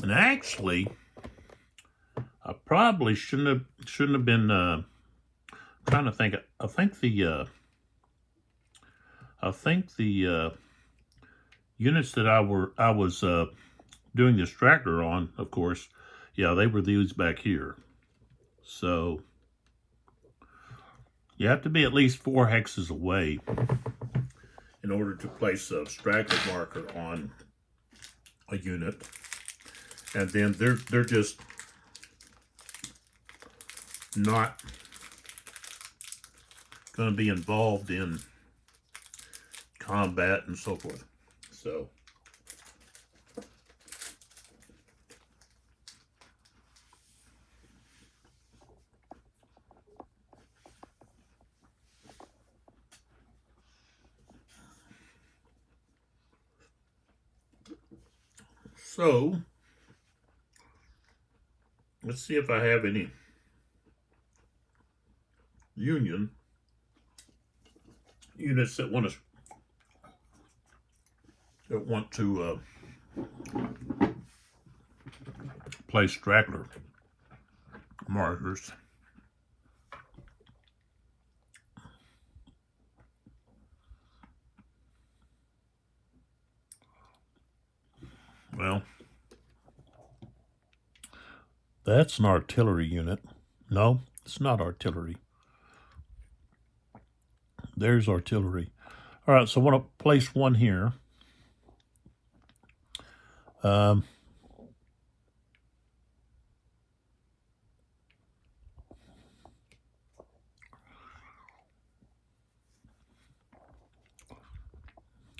And actually, I probably shouldn't have been trying to think. I think the units that I was doing this tractor on, of course, yeah, they were these back here. So you have to be at least 4 hexes away in order to place a straggler marker on a unit, and then they're just not going to be involved in combat and so forth. So let's see if I have any Union units that want to place straggler markers. Well, that's an artillery unit. No, it's not artillery. There's artillery. All right, so I want to place one here.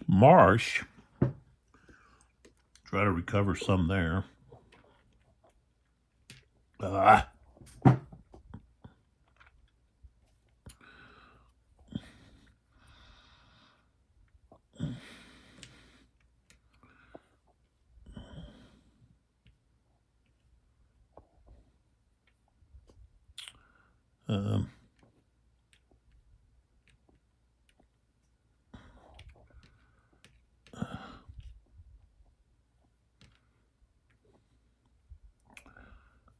Marsh. Try to recover some there.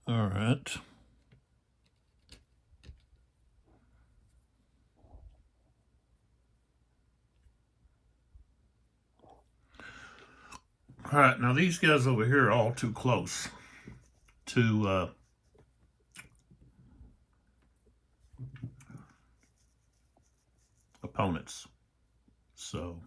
All right. All right, now these guys over here are all too close to opponents. So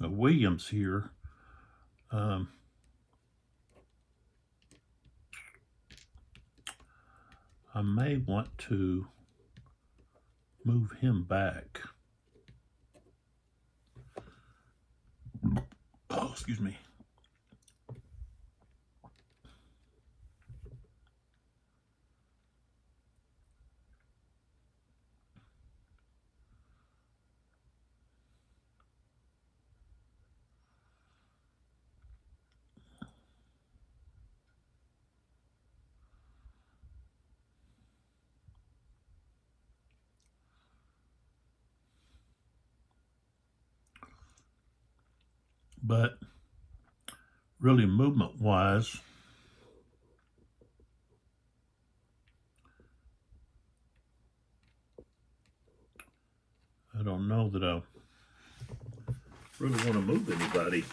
Williams here. I may want to move him back. Oh, excuse me. But really, movement-wise, I don't know that I really want to move anybody.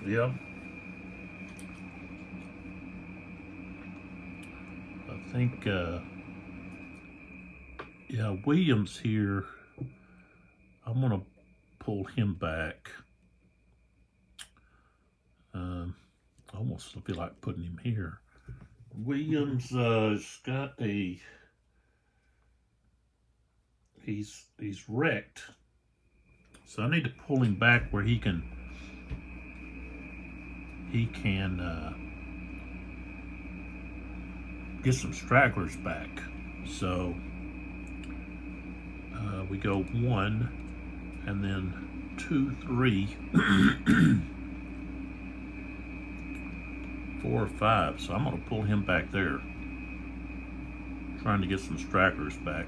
Yeah. I think, yeah, Williams here, I'm going to pull him back. almost feel like putting him here. Williams has got a... He's wrecked. So I need to pull him back where he can get some stragglers back. So we go 1 and then 2, 3, 4, 5. So I'm going to pull him back there, trying to get some stragglers back.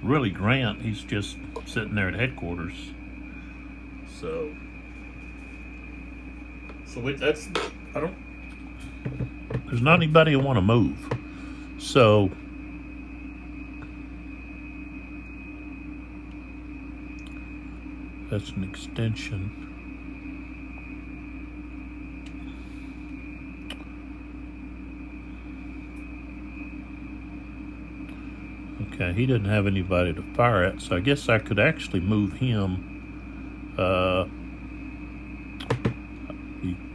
Really, Grant, he's just sitting there at headquarters. So that's, there's not anybody who want to move. So that's an extension. Okay, he didn't have anybody to fire at, so I guess I could actually move him.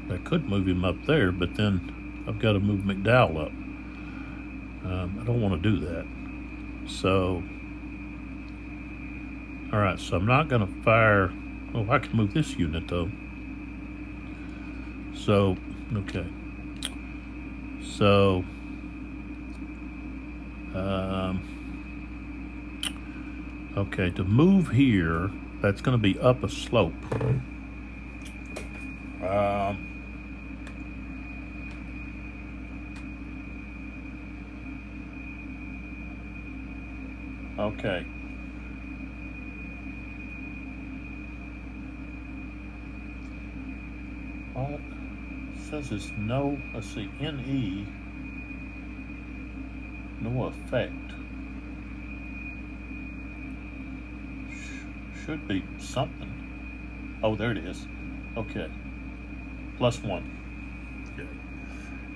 I could move him up there, but then I've got to move McDowell up. I don't want to do that. So, all right, so I'm not going to fire. Oh, I can move this unit though. So, okay. So, okay, to move here, that's going to be up a slope. Okay. Well, it says it's no, let's see, NE, no effect. Should be something. Oh, there it is. Okay. +1. Okay.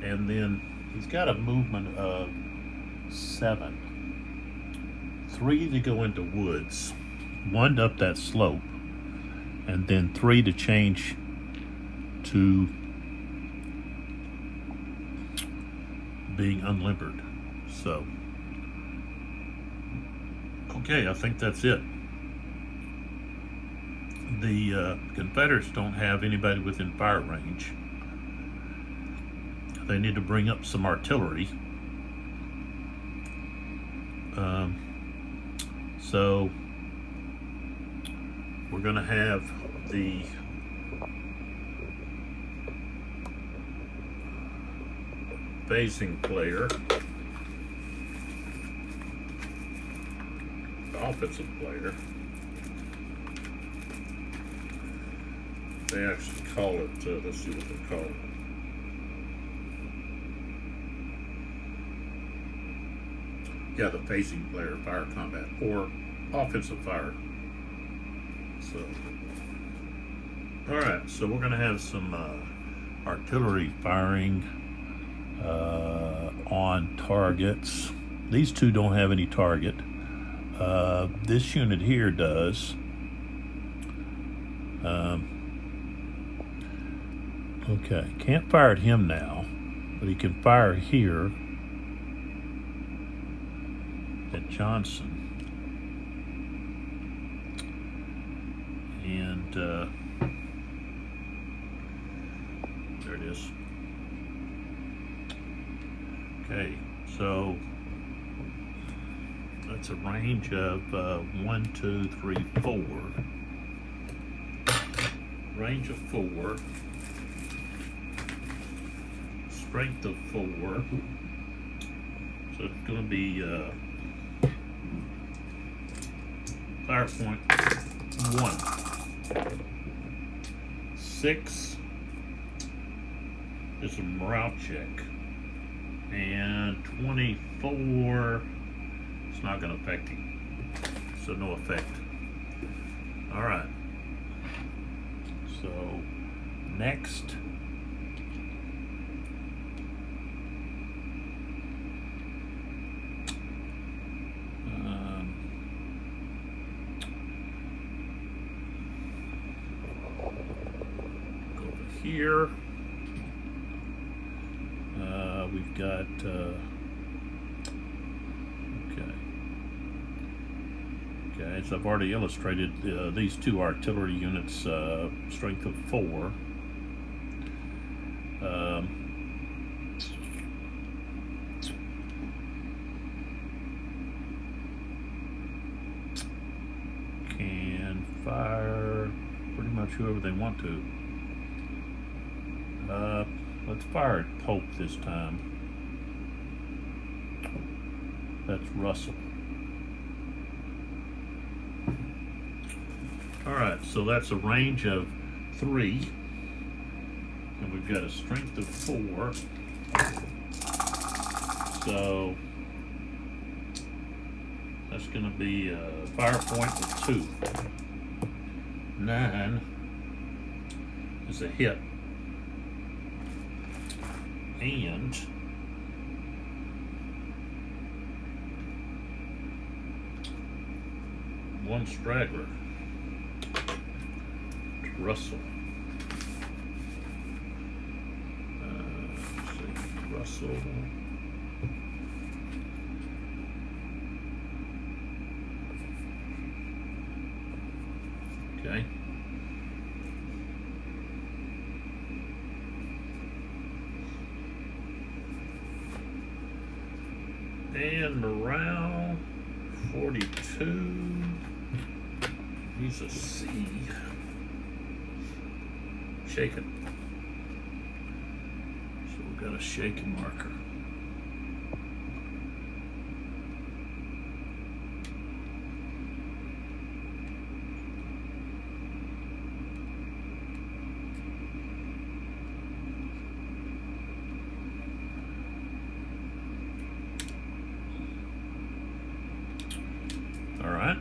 And then he's got a movement of 7. 3 to go into woods. 1 up that slope. And then 3 to change to being unlimbered. So, okay, I think that's it. The Confederates don't have anybody within fire range. They need to bring up some artillery. So we're going to have the phasing player, the offensive player. They actually call it, let's see what they call it. Yeah, the phasing player, fire combat, or offensive fire. So, all right, so we're going to have some artillery firing on targets. These two don't have any target. This unit here does. Okay, can't fire at him now, but he can fire here at Johnson. And there it is. Okay, so that's a range of 1, 2, 3, 4. Range of 4. Strength of 4. So it's going to be fire point 1. 6 is a morale check. And 24, it's not going to affect him. So no effect. All right. So next, go over here. We've got okay, so I've already illustrated these two artillery units, strength of 4. Can fire pretty much whoever they want to. Let's fire at Pope this time. That's Russell. Alright, so that's a range of 3. And we've got a strength of 4. So that's going to be a fire point of 2. 9 is a hit. And one straggler. Russell. Let's see, Russell. Okay. And morale, 42. He's a C. Shaken. So we've got a shaken marker. All right.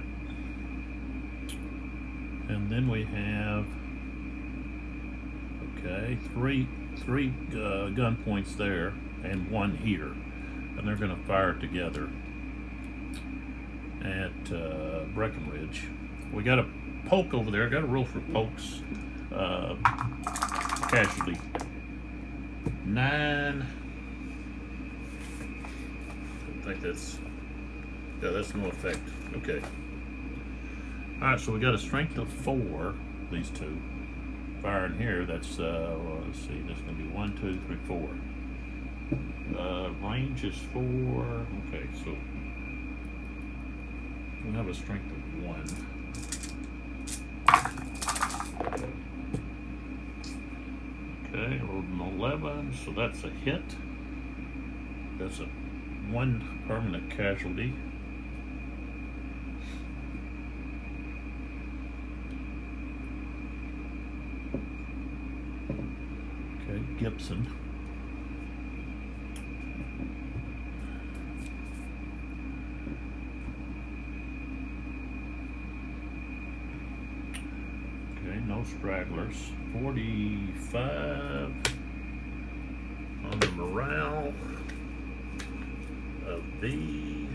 And then we have three gun points there and 1 here, and they're going to fire together at Breckenridge. We got a Poke over there. Got a roll for Poke's casualty. 9. I think that's no effect. Okay. All right, so we got a strength of 4. These two. Firing here, that's well, let's see, that's going to be 1, 2, 3, 4. Range is 4. Okay, so we have a strength of 1. Okay, rolled an 11, so that's a hit. That's a 1 permanent casualty. Gibson. Okay, no stragglers. 45 on the morale of B.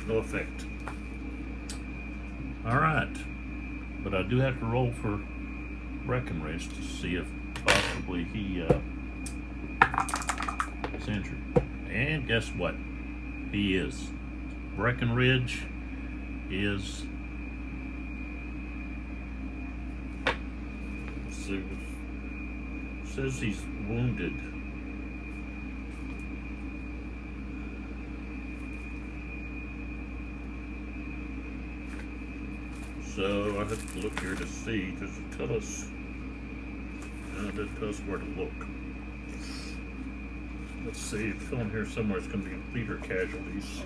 No effect. All right, but I do have to roll for Breckenridge to see if possibly he is injured. And guess what? He is. Breckenridge is, let's see, says he's wounded. So I have to look here to see. Does it tell us? It doesn't tell us where to look. Let's see, it's on here somewhere. It's going to be leader casualties.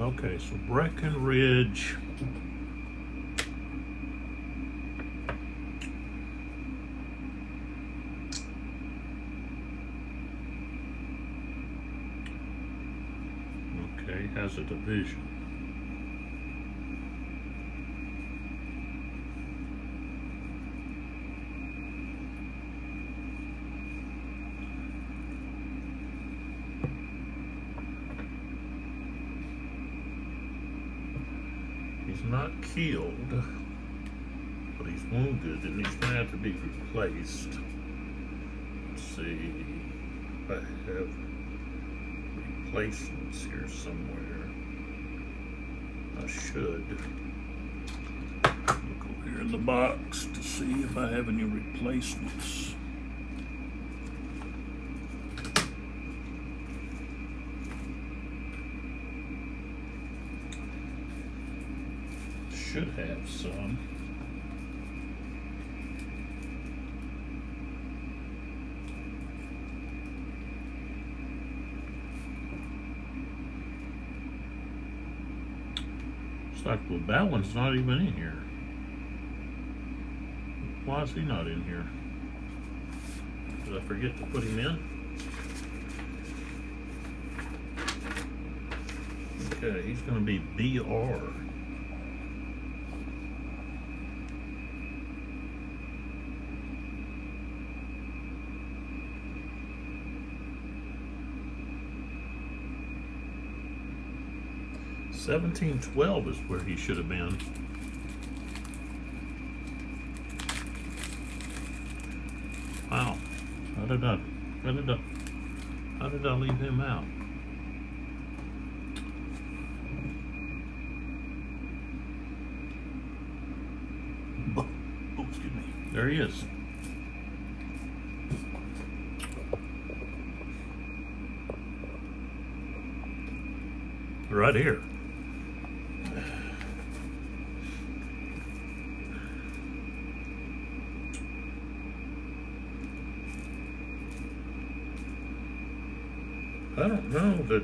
Okay, so Breckenridge. Okay, has a division. He's not killed, but he's wounded and he's going to have to be replaced. Let's see, I have replacements here somewhere. I should look over here in the box to see if I have any replacements. Should have some. It's like, well, that one's not even in here. Why is he not in here? Did I forget to put him in? Okay, he's going to be BR. $1712 is where he should have been. Wow. How did I leave him out? Oh, excuse me. There he is. Right here. I don't know that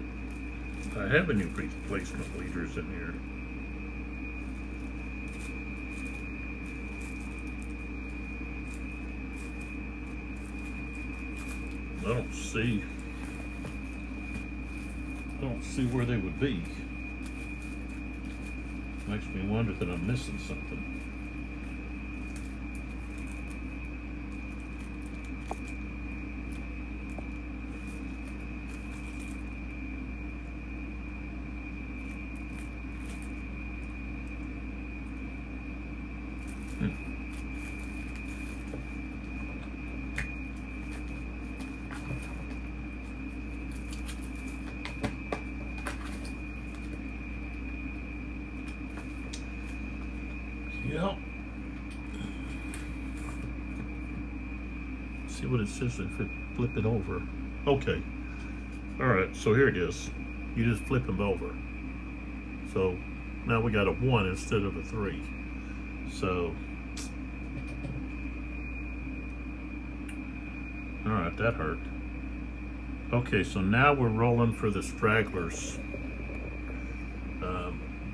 I have any replacement leaders in here. I don't see where they would be. Makes me wonder that I'm missing something. Yep. See what it says if it flip it over. Okay. Alright, so here it is. You just flip them over. So now we got a 1 instead of a 3. So alright, that hurt. Okay, so now we're rolling for the stragglers.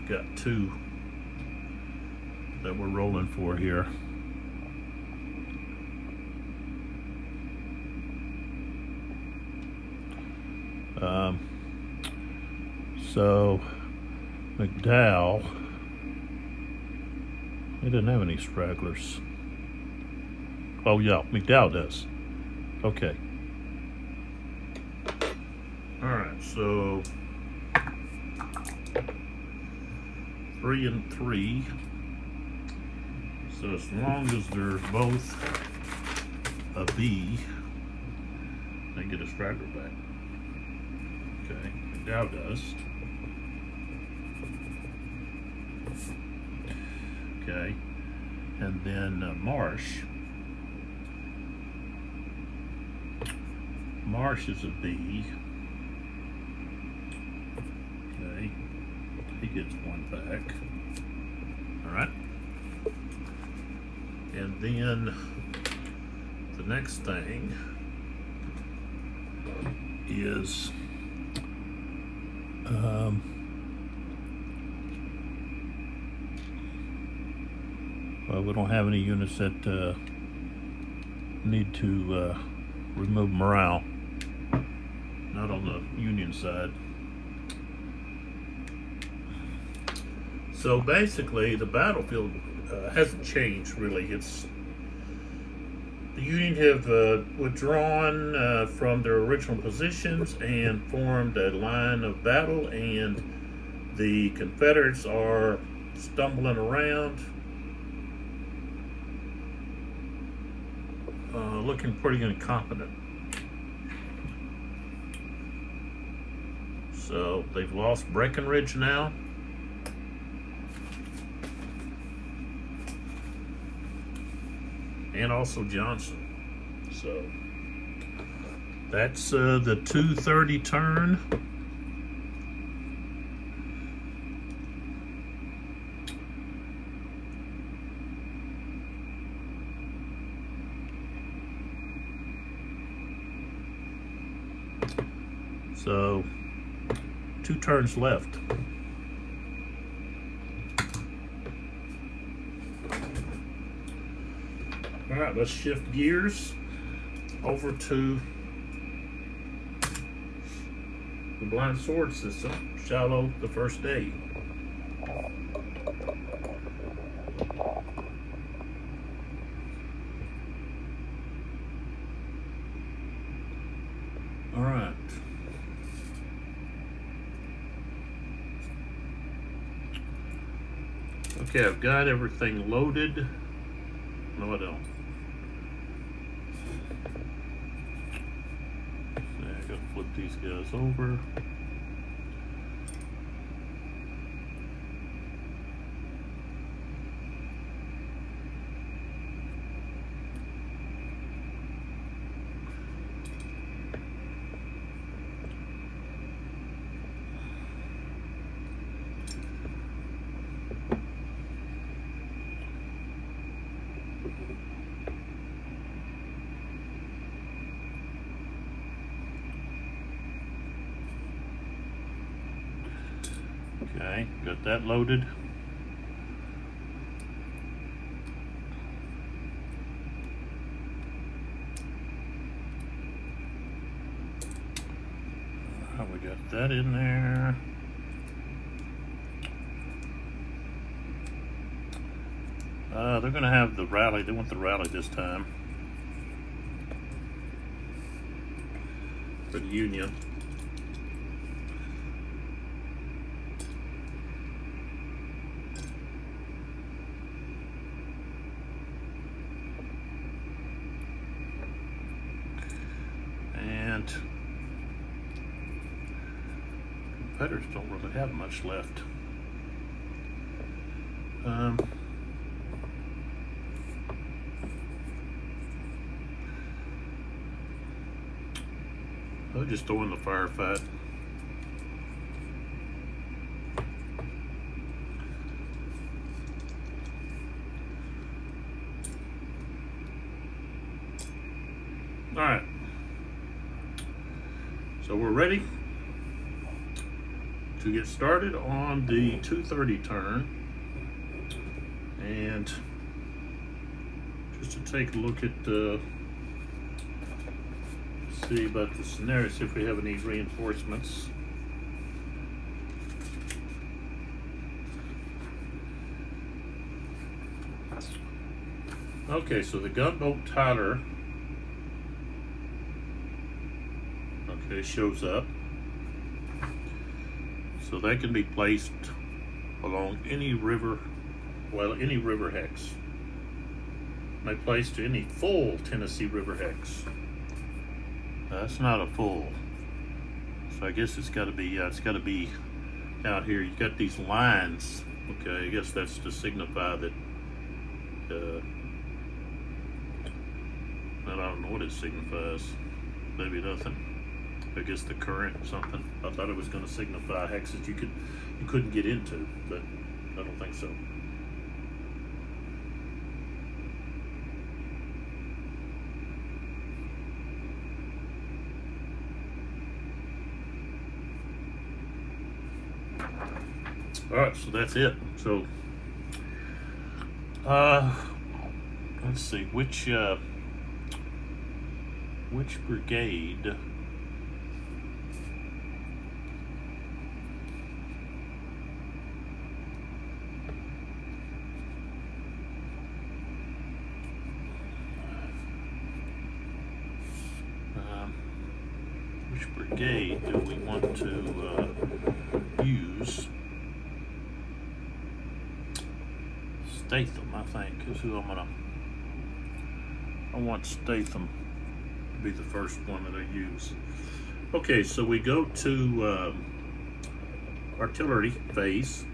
Got 2 that we're rolling for here. So McDowell, he doesn't have any stragglers. Oh yeah, McDowell does. Okay. All right, so 3 and 3. So as long as they're both a B, they get a straggler back. Okay, McDowell does. Okay, and then Marsh. Marsh is a B. Okay, he gets 1 back. All right. And then the next thing is Well, we don't have any units that need to remove morale. Not on the Union side. So basically, the battlefield hasn't changed really. It's the Union have withdrawn from their original positions and formed a line of battle, and the Confederates are stumbling around, looking pretty incompetent. So they've lost Breckinridge now. And also Johnson. So that's the 230 turn. So 2 turns left. All right, let's shift gears over to the blind sword system, Shiloh, the first day. All right. Okay, I've got everything loaded. No, I don't. I gotta flip these guys over. Okay, got that loaded. We got that in there. They're gonna have the rally. They want the rally this time for the Union. And Confederates don't really have much left. I'll just throw in the firefight. All right. So we're ready to get started on the 230 turn, and just to take a look at see about the scenario, see if we have any reinforcements. Okay, so the gunboat Tyler shows up. So that can be placed along any river, well, any river hex. May place to any full Tennessee River hex. That's not a full. So I guess it's got to be out here. You got these lines. Okay, I guess that's to signify that. I don't know what it signifies. Maybe nothing. I guess the current or something. I thought it was going to signify hexes you couldn't get into, but I don't think so. All right, so that's it. So Let's see, which brigade? Which brigade do we want to use? Statham, I think, is who I want Statham to be the first one that I use. Okay, so we go to artillery phase,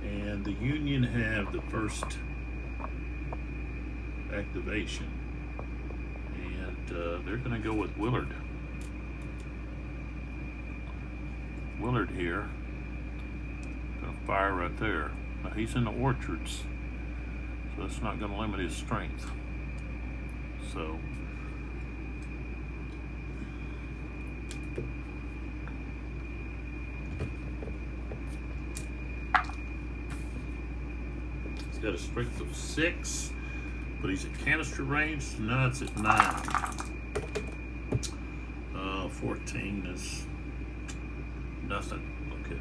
and the Union have the first activation, and they're going to go with Willard. Willard here, going to fire right there. Now he's in the orchards, so that's not going to limit his strength. So he's got a strength of 6, but he's at canister range, so now it's at 9. 14 is nothing. Okay.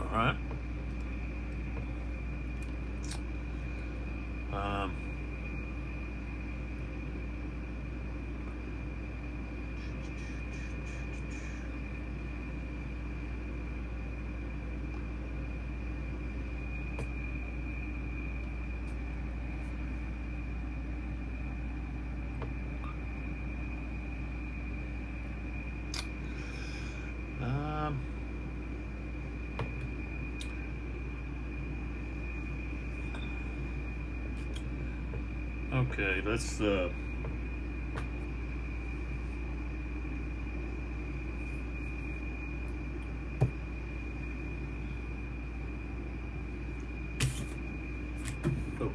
All right. Okay, let's oh,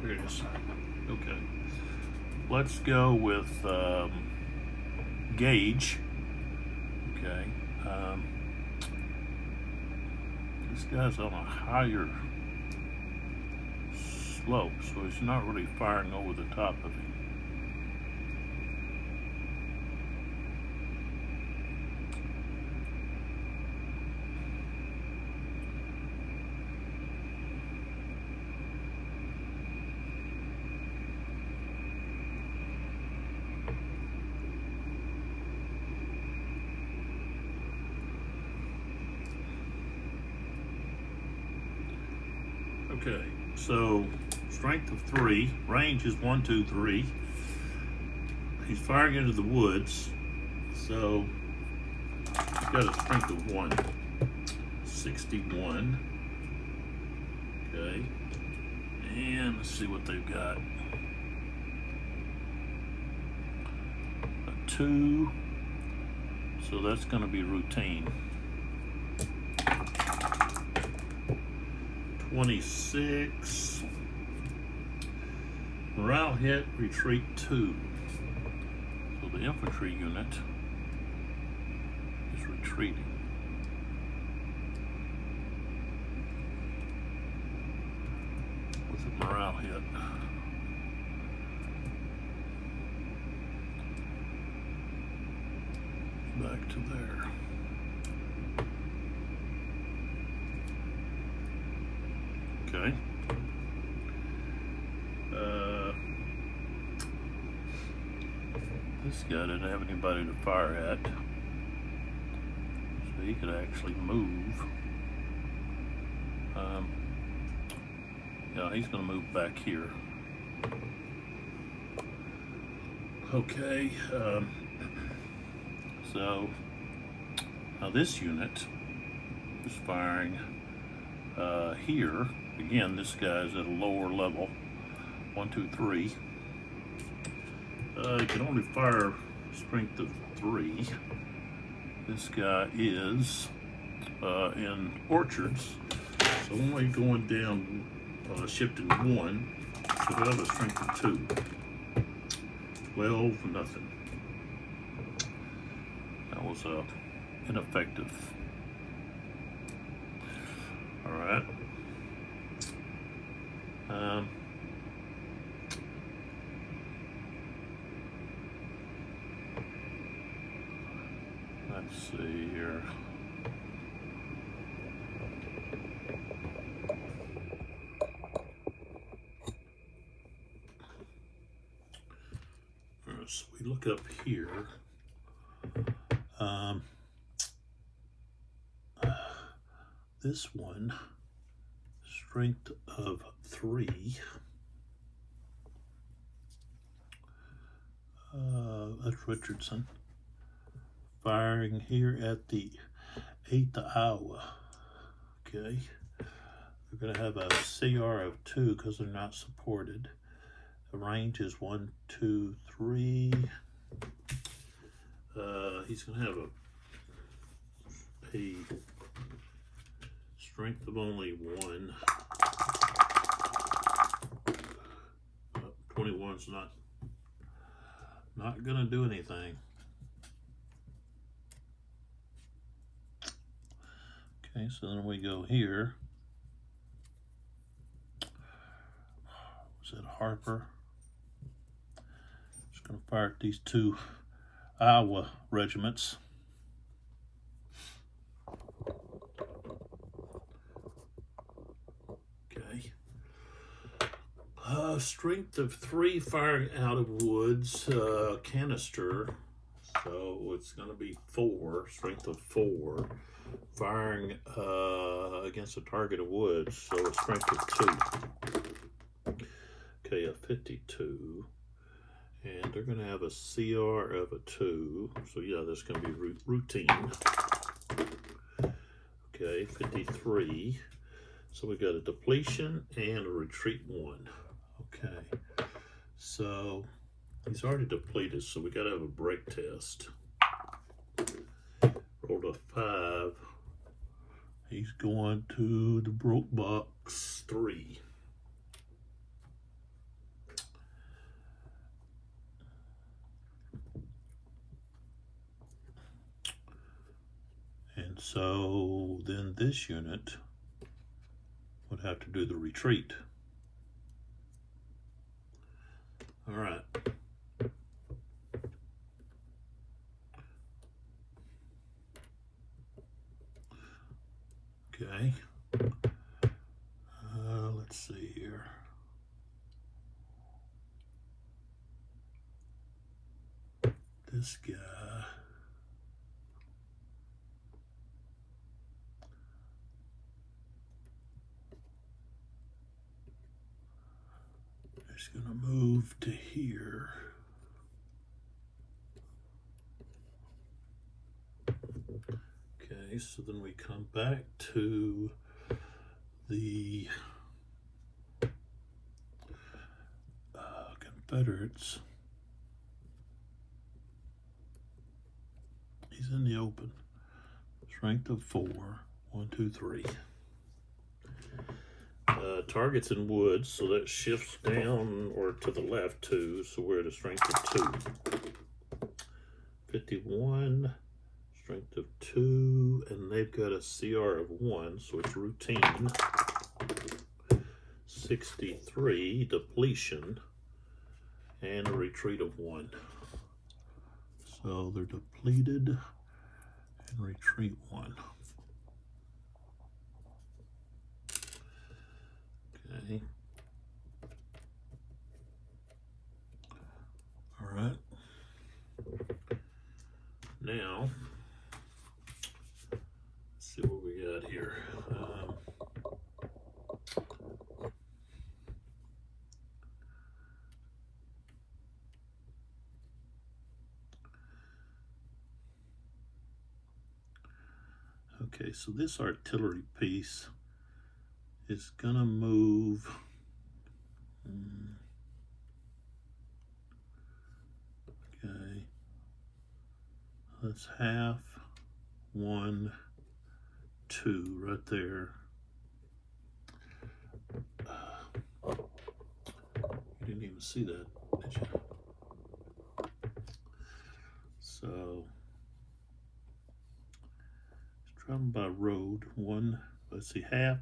here it is. Okay, let's go with Gauge. Okay, this guy's on a higher slope, so he's not really firing over the top of him. Okay, so strength of 3, range is 1, 2, 3. He's firing into the woods, so he's got a strength of 1, 61. Okay, and let's see what they've got. A 2, so that's going to be routine. 26. Morale hit, retreat 2. So the infantry unit is retreating. With a morale hit. Back to there. Okay. This guy didn't have anybody to fire at, so he could actually move. Yeah, he's going to move back here. Okay. So now this unit is firing here. Again, this guy's at a lower level. 1, 2, 3. He can only fire strength of 3. This guy is in orchards, so only going down, shifting 1. So he'll have a strength of 2. 12, nothing. That was ineffective. All right. Let's see here. So we look up here. This one, strength of 3. That's Richardson. Firing here at the 8th Iowa. Okay. They're going to have a CR of 2 because they're not supported. The range is 1, 2, 3. He's going to have a strength of only 1. 21's not going to do anything. Okay, so then we go here. Was that Harper? Just going to fire at these 2 Iowa regiments. Okay. Strength of 3, firing out of woods, canister. So it's going to be 4, strength of 4, firing against a target of woods. So it's strength of 2. Okay, a 52. And they're going to have a CR of a 2. So yeah, that's going to be routine. Okay, 53. So we got a depletion and a retreat 1. Okay, so he's already depleted, so we got to have a break test. Rolled a 5. He's going to the broke box 3. And so then this unit would have to do the retreat. All right. Okay. Let's see here. This guy. Is going to move to here. Okay, so then we come back to the Confederates. He's in the open. Strength of 4. 1, 2, 3. Targets in woods, so that shifts down or to the left 2, so we're at a strength of 2. 51, strength of 2, and they've got a CR of 1, so it's routine. 63, depletion, and a retreat of 1. So they're depleted and retreat 1. Okay. All right. Now, let's see what we got here. Okay, so this artillery piece is gonna move. Okay, that's half, 1, 2 right there. You didn't even see that, did you? So it's traveling by road. 1, let's see, half,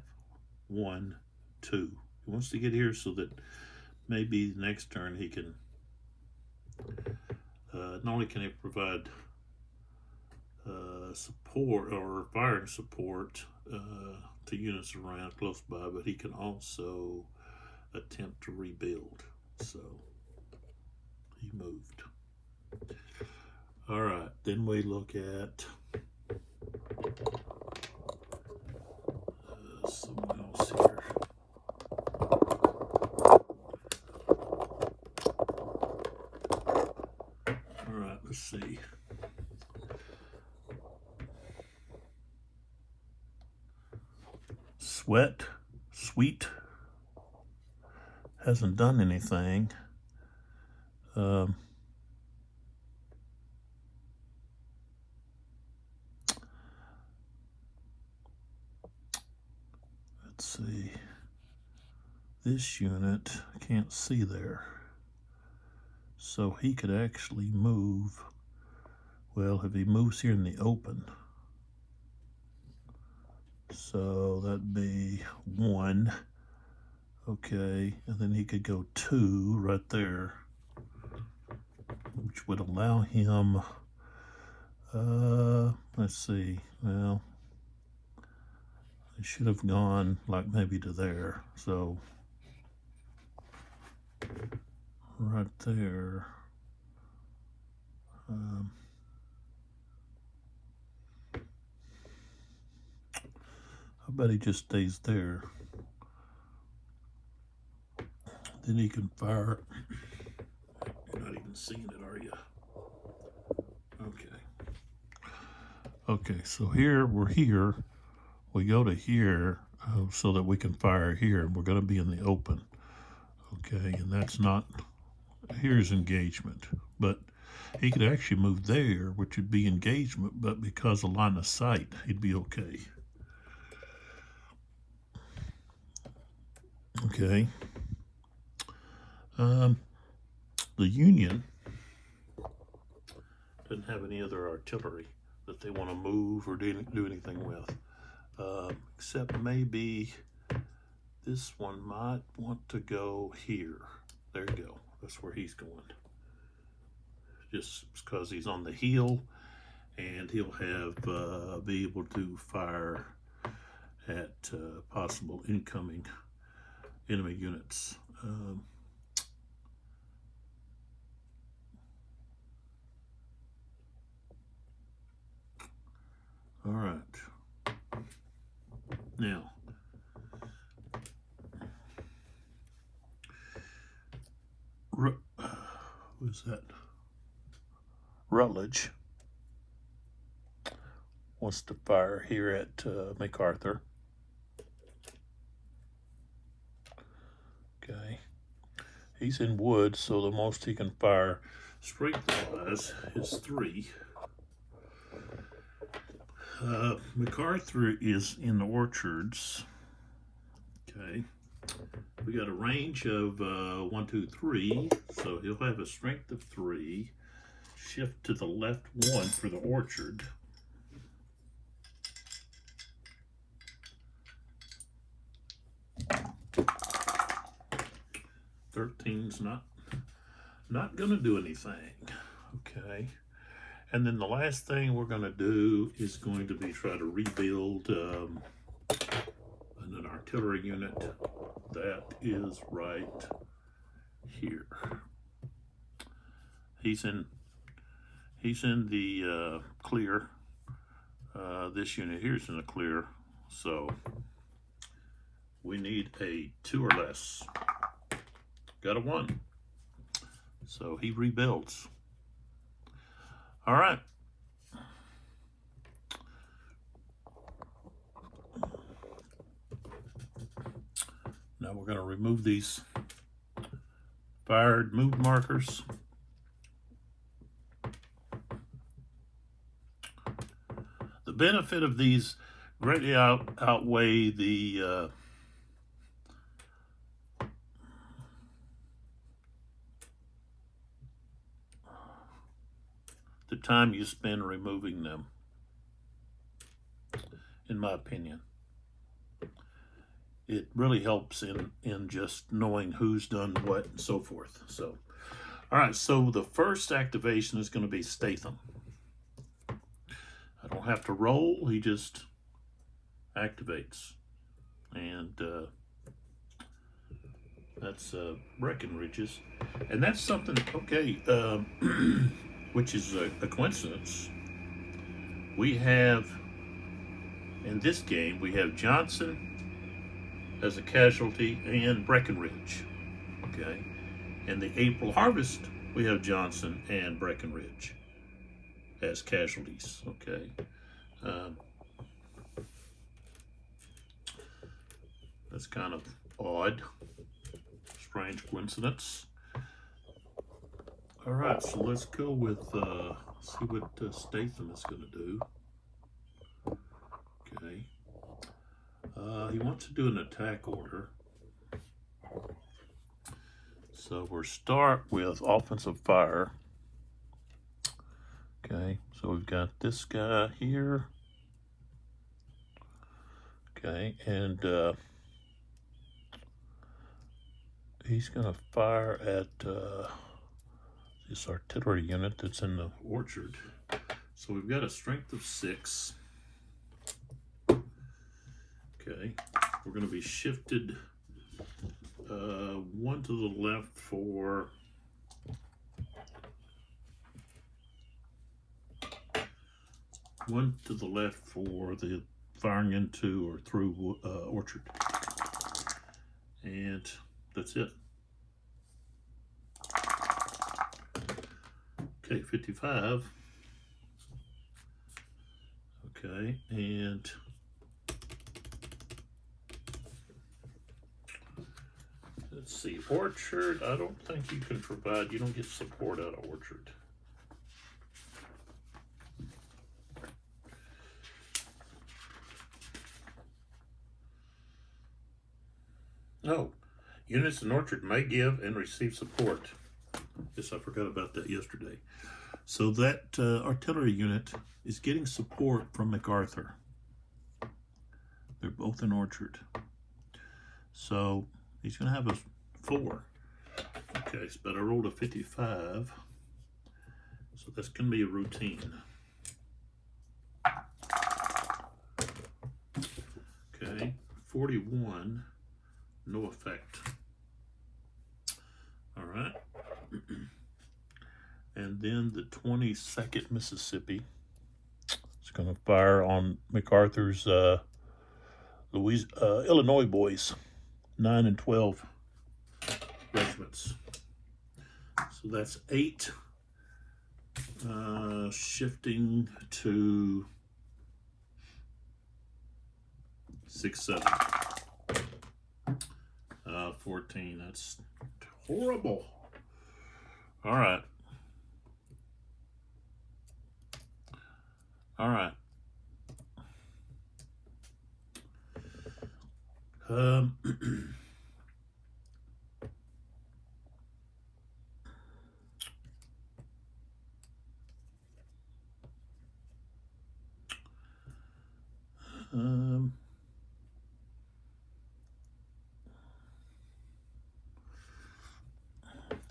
1, 2. He wants to get here so that maybe the next turn he can, not only can he provide support or firing support to units around close by, but he can also attempt to rebuild. So he moved. All right, then we look at someone else here. All right, let's see. Sweet hasn't done anything. Let's see. This unit I can't see there. So he could actually move. Well, if he moves here in the open, so that'd be 1. Okay, and then he could go 2 right there, which would allow him, let's see, well, I should have gone like maybe to there, so right there, I bet he just stays there. Then he can fire. You're not even seeing it, are you? Okay. Okay, so here, we're here. We go to here so that we can fire here. We're going to be in the open. Okay, and that's not, here's engagement. But he could actually move there, which would be engagement, but because of line of sight, he'd be okay. Okay. The Union doesn't have any other artillery that they want to move or do anything with, except maybe this one might want to go here. There you go. That's where he's going. Just because he's on the hill, and he'll have be able to fire at possible incoming enemy units. All right. Now, who's that? Rutledge wants to fire here at MacArthur. Okay. He's in wood, so the most he can fire strength-wise is 3. MacArthur is in orchards. Okay. We got a range of 1, 2, 3, so he'll have a strength of 3. Shift to the left 1 for the orchard. Thirteen's not gonna do anything. Okay. And then the last thing we're going to do is going to be try to rebuild an artillery unit that is right here. He's in the clear. This unit here is in the clear, so we need a 2 or less. Got a 1. So he rebuilds. All right. Now we're going to remove these fired move markers. The benefit of these greatly outweigh the time you spend removing them, in my opinion. it really helps in just knowing who's done what and so forth. So, all right, so the first activation is going to be Statham. I don't have to roll, he just activates. And that's Breckenridge's. And that's something, okay, which is a coincidence. We have, in this game, we have Johnson as a casualty and Breckenridge. Okay. In the April Harvest, we have Johnson and Breckenridge as casualties. Okay. That's kind of odd. Strange coincidence. All right, so let's go with, see what Statham is going to do. Okay. He wants to do an attack order. So we'll start with offensive fire. Okay, so we've got this guy here. Okay, and he's going to fire at this artillery unit that's in the orchard. So we've got a strength of 6. Okay, we're going to be shifted 1 to the left for the firing into or through orchard, and that's it. Okay, 55. Okay, and let's see, orchard, I don't think you can provide, you don't get support out of orchard. No, units in orchard may give and receive support. Yes, I forgot about that yesterday. So that artillery unit is getting support from MacArthur. They're both in orchard. So he's going to have a 4. Okay, but I rolled a 55. So that's going to be a routine. Okay, 41. No effect. All right. And then the 22nd Mississippi is going to fire on MacArthur's Illinois boys, 9 and 12 regiments. So that's 8, shifting to 6, 7. 14, that's horrible. All right. All right.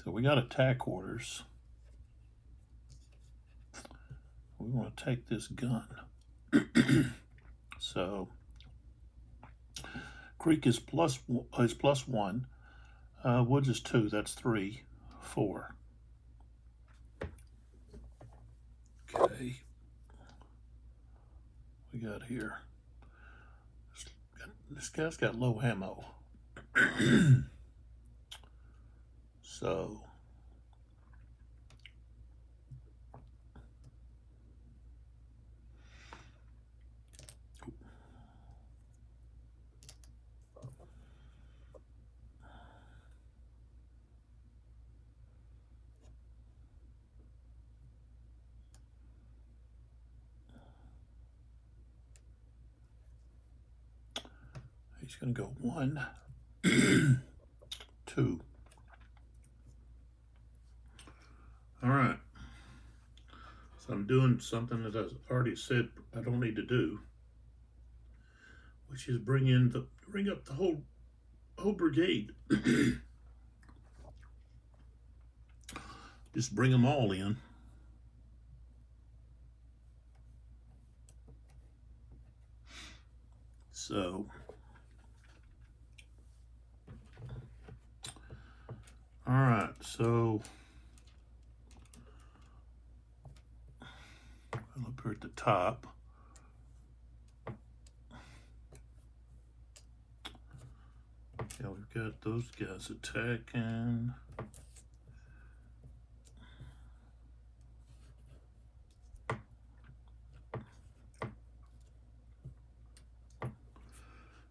So we got attack orders. We want to take this gun. So Creek is +1. Woods is 2. That's 3, 4. Okay. We got here. This guy's got low ammo. So he's going to go 1, 2. All right. So I'm doing something that I already said I don't need to do, which is bring up the whole brigade. Just bring them all in. So, all right, so up here at the top, yeah, we've got those guys attacking.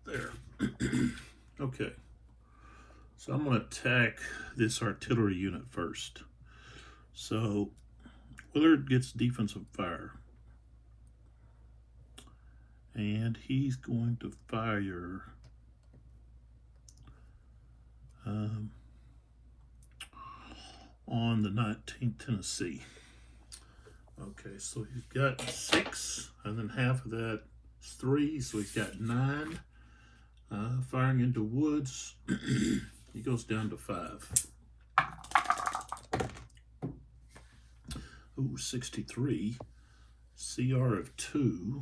There. Okay. So I'm going to attack this artillery unit first. So Willard gets defensive fire. And he's going to fire on the 19th Tennessee. Okay, so he's got 6, and then half of that is 3, so he's got 9. Firing into woods, he goes down to 5. Ooh, 63. CR of 2.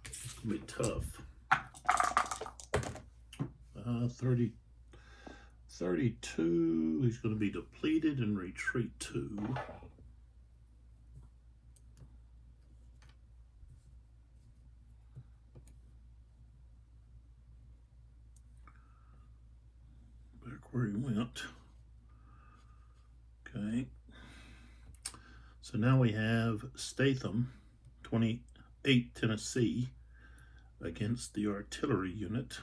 It's going to be tough. 32. He's going to be depleted and retreat 2. Where he went. Okay. So now we have Statham, 28 Tennessee, against the artillery unit.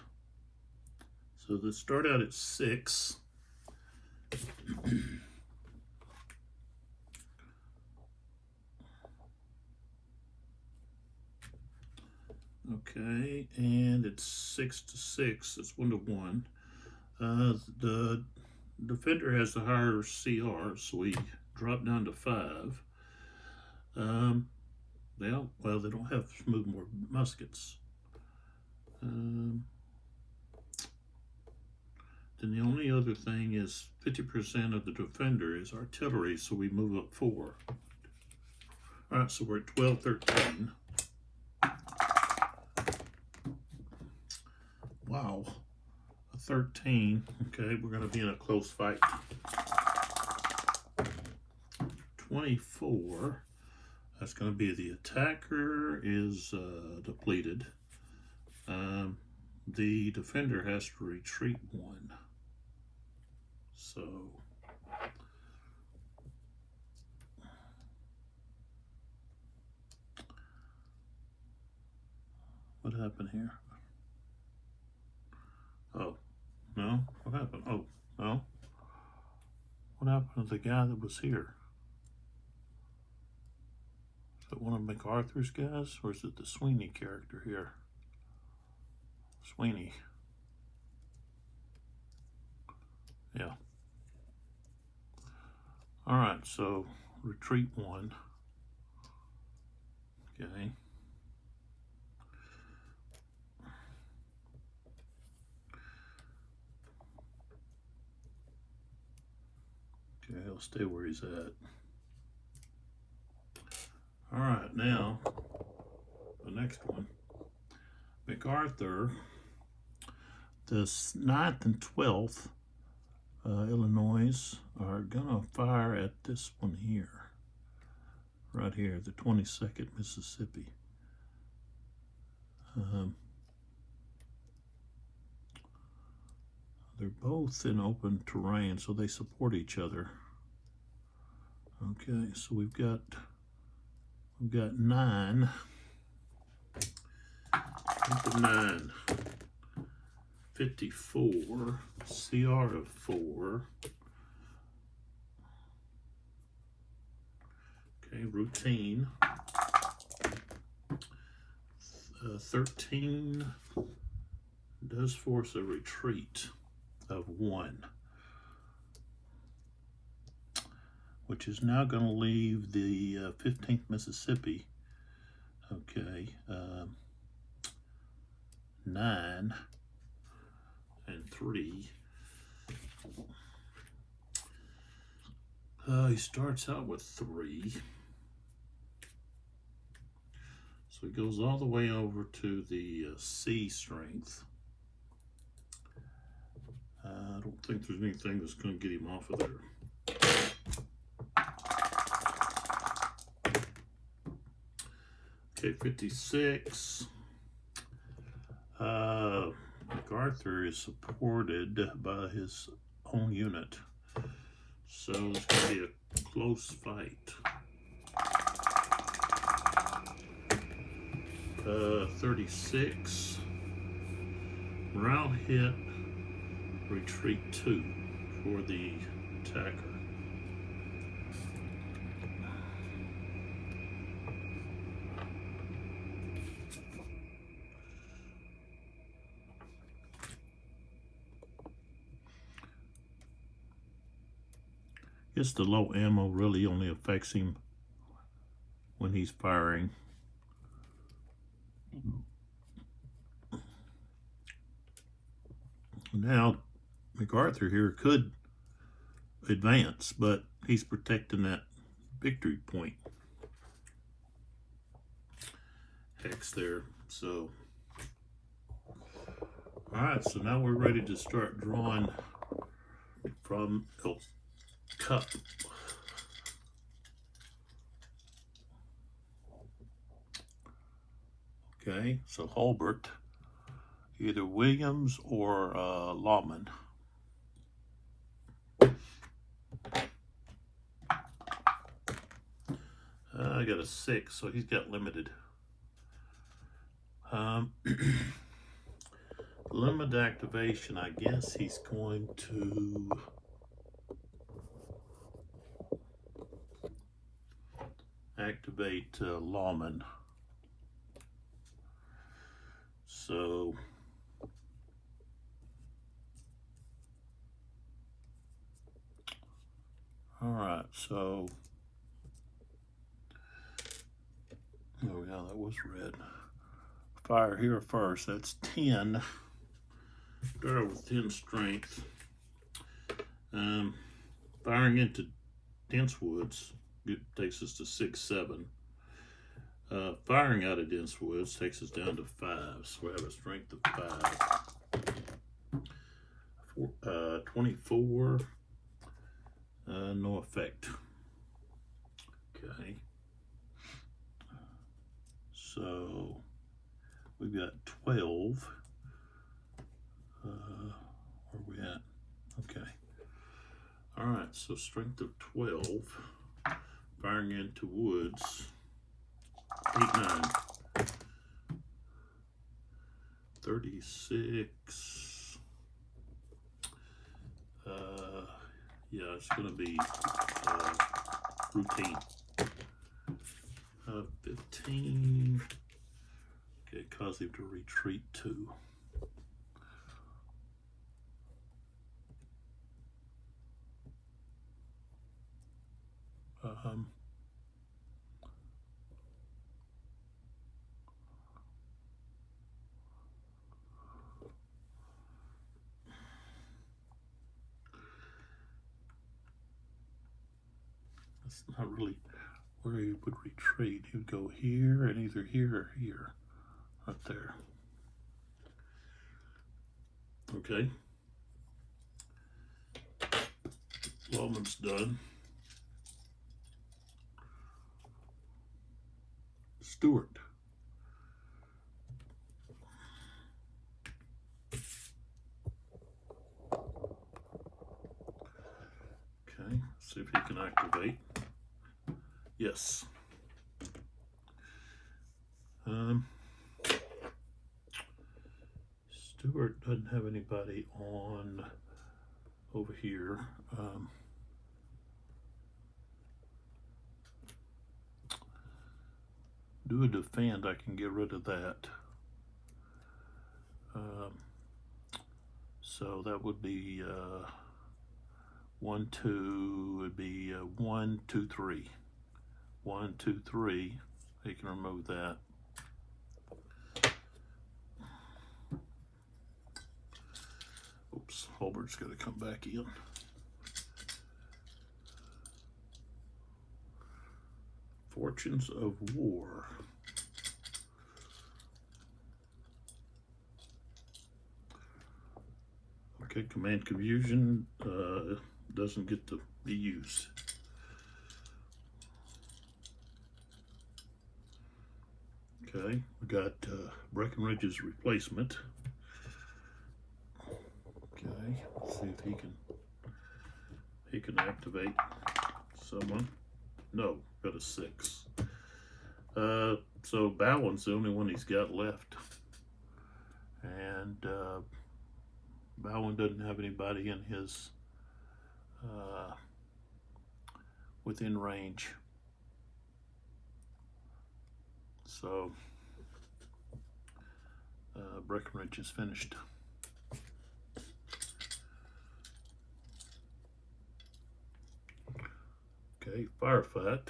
So they start out at 6. Okay, and it's 6 to 6. It's 1 to 1. The defender has the higher CR, so we drop down to 5. They don't have smooth more muskets. Then the only other thing is 50% of the defender is artillery, so we move up 4. All right, so we're at 12, 13. Wow. 13. Okay, we're going to be in a close fight. 24. That's going to be the attacker is depleted. The defender has to retreat 1. So what happened here? Oh. No? What happened? Oh, no. What happened to the guy that was here? Is it one of MacArthur's guys, or is it the Sweeney character here? Sweeney. Yeah. Alright, so retreat 1. Okay. Okay, he'll stay where he's at. All right, now the next one. MacArthur, the 9th and 12th Illinois are gonna fire at this one here, right here, the 22nd Mississippi. They're both in open terrain, so they support each other. Okay, so we've got 9. Look at 9. 54. CR of 4. Okay, routine. 13 does force a retreat of 1, which is now going to leave the 15th Mississippi, okay, 9 and 3. He starts out with 3. So he goes all the way over to the C strength. I don't think there's anything that's going to get him off of there. Okay, 56. MacArthur is supported by his own unit. So it's going to be a close fight. 36. Morale hit, retreat 2 for the attacker. Guess the low ammo really only affects him when he's firing. Now, MacArthur here could advance, but he's protecting that victory point. Hex there. So, all right, so now we're ready to start drawing from the cup. Okay, so Hulbert, either Williams or Luttmann. I got a 6, so he's got limited. Limited activation, I guess he's going to activate Luttmann. So all right, so oh yeah, that was red. Fire here first. That's 10. Start with 10 strength. Firing into dense woods, it takes us to 6, 7. Firing out of dense woods takes us down to 5. So we have a strength of 5. 24. No effect. Okay. So we've got 12. Where are we at? Okay. All right, so strength of 12. Firing into woods. 8, 9. 36. Yeah, it's going to be routine. 15. Okay, cause him to retreat 2. That's not really where he would retreat. He would go here and either here or here. Right there. Okay. Luttmann's done. Stewart. Okay, see if he can activate. Yes. Stewart doesn't have anybody on over here. Do a defend, I can get rid of that. So that would be 1, 2, would be 1, 2, 3. 1, 2, 3. You can remove that. Hulbert's got to come back in. Fortunes of War. Okay, Command Confusion doesn't get to be used. Okay, we got Breckenridge's Replacement. Okay, let's see if he can activate someone. No, got a 6. So Bowen's the only one he's got left, and Bowen doesn't have anybody in his within range. So Breckenridge is finished. Okay, Firefight.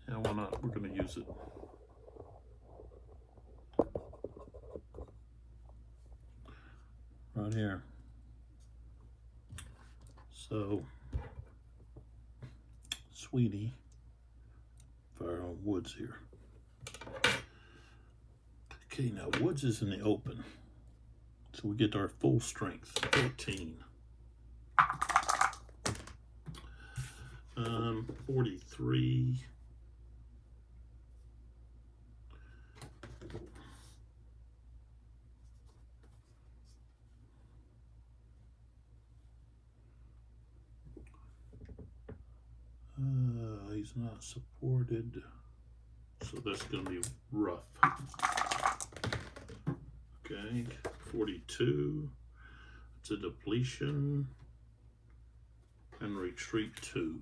Yeah, why not? We're going to use it. Right here. So, Sweeney, fire on Woods here. Okay, now Woods is in the open. So we get our full strength, 14. 43. He's not supported, so that's going to be rough. Okay, 42. It's a depletion and retreat 2.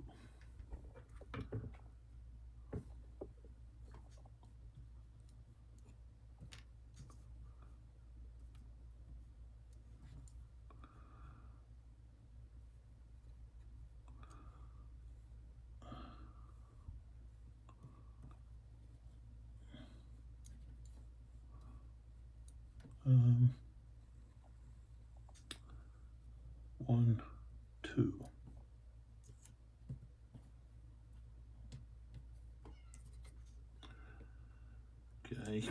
One, two. Okay.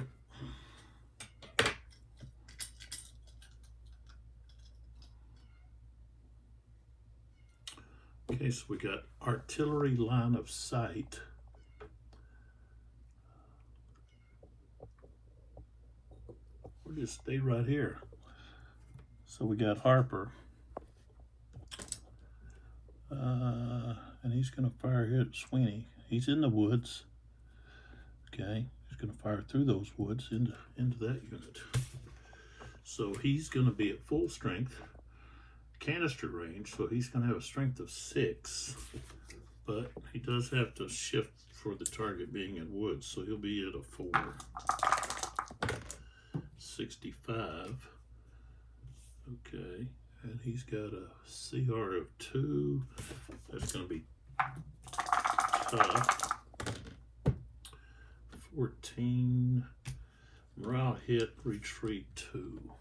Okay, so we got artillery line of sight. We'll just stay right here. So we got Harper. And he's going to fire here at Sweeney. He's in the woods. Okay, he's going to fire through those woods into that unit. So he's going to be at full strength, canister range, so he's going to have a strength of 6. But he does have to shift for the target being in woods, so he'll be at a 4. 65. Okay, and he's got a CR of 2. That's going to be tough. 14. Morale hit, retreat 2.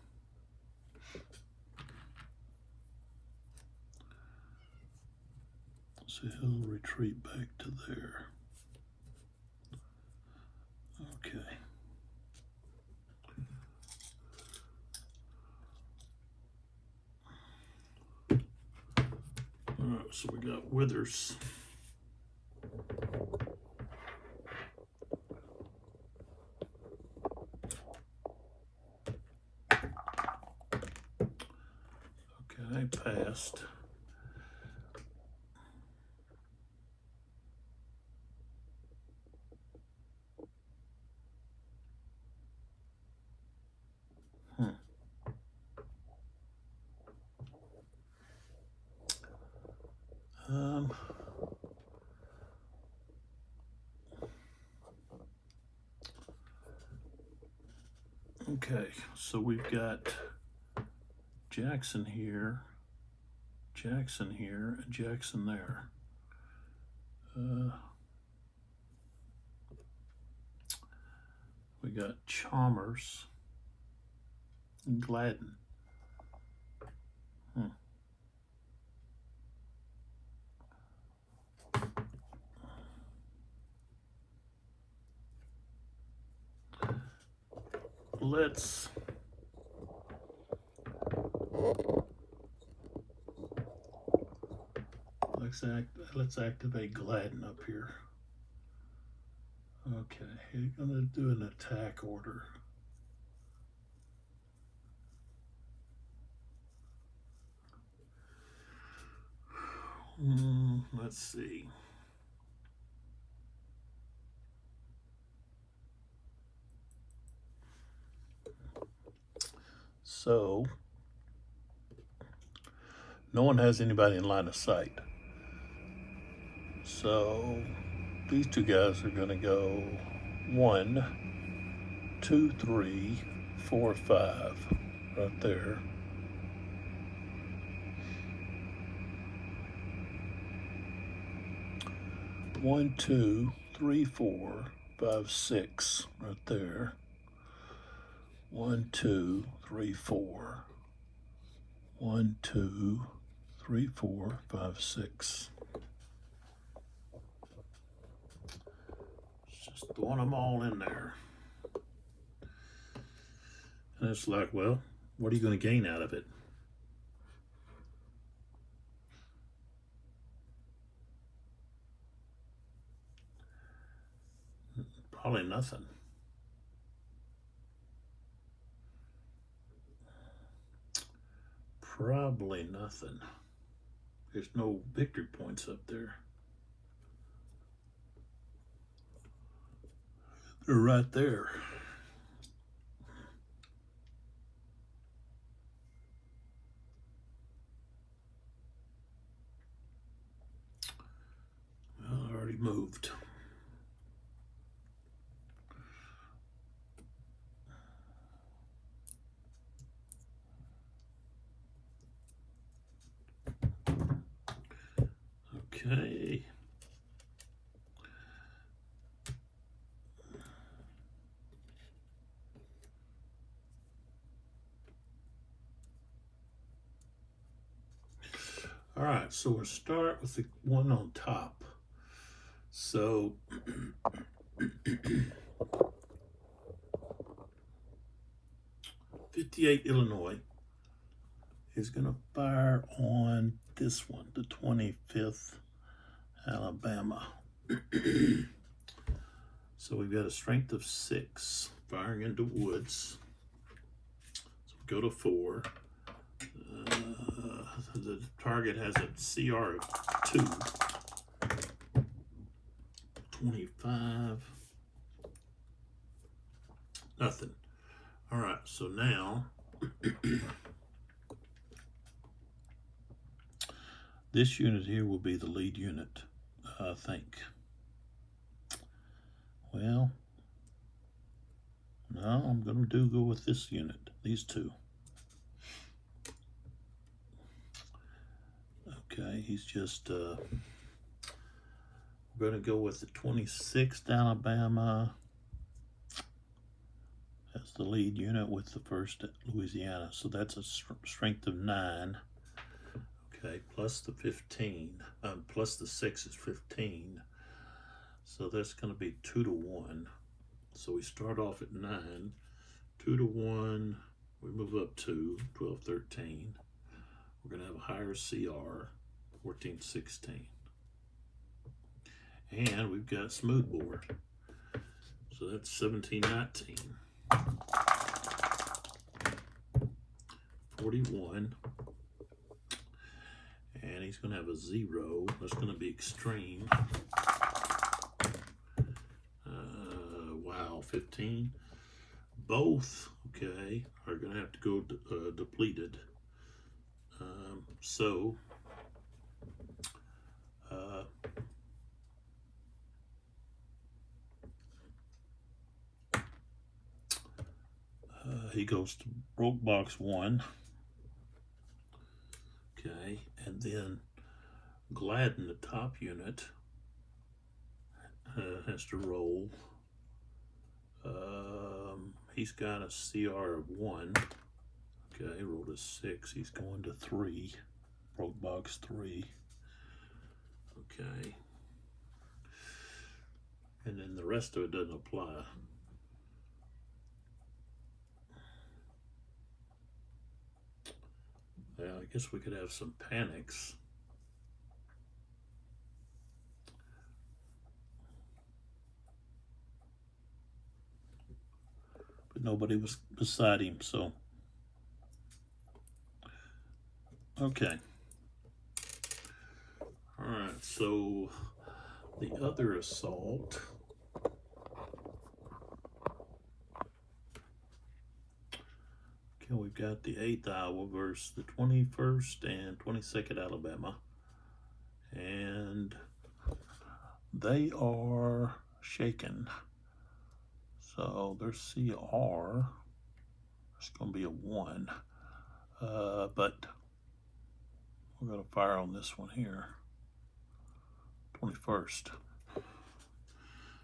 So he'll retreat back to there. Okay. All right, so we got Withers. Okay, passed. Okay, so we've got Jackson here, and Jackson there. We got Chalmers and Gladden. Let's activate Gladden up here. Okay, he's gonna do an attack order. Let's see. So, no one has anybody in line of sight. So, these two guys are going to go 1, 2, 3, 4, 5, right there. One, 2, 3, 4, 5, 6, right there. 1, 2, 3, 4. 1, 2, 3, 4, 5, 6. Just throwing them all in there. And it's like, well, what are you going to gain out of it? Probably nothing. Probably nothing. There's no victory points up there. They're right there. Well, I already moved. Okay. All right, so we'll start with the one on top. So 58 Illinois is going to fire on this one, the 25th Alabama. So we've got a strength of 6, firing into woods. So we go to 4. The target has a CR of 2. 25. Nothing. All right, so now this unit here will be the lead unit, I think. Well, no, I'm going to go with this unit, these two. Okay, he's just, we're going to go with the 26th Alabama as the lead unit with the 1st Louisiana. So that's a strength of 9. Okay, plus the 15, plus the 6 is 15. So that's going to be 2 to 1. So we start off at 9, 2 to 1, we move up 2, 12, 13. We're going to have a higher CR, 14, 16. And we've got smoothbore. So that's 17, 19. 41. And he's going to have a 0. That's going to be extreme. Wow, 15. Both, okay, are going to have to go depleted. He goes to broke box 1. Okay, and then Gladden, the top unit, has to roll. He's got a CR of 1. Okay, rolled a 6. He's going to 3. Broke box 3. Okay. And then the rest of it doesn't apply. Well, I guess we could have some panics. But nobody was beside him, so. Okay. All right, so the other assault. Okay, we've got the 8th Iowa versus the 21st and 22nd Alabama. And they are shaken. So their CR is going to be a 1. But we're going to fire on this one here. 21st.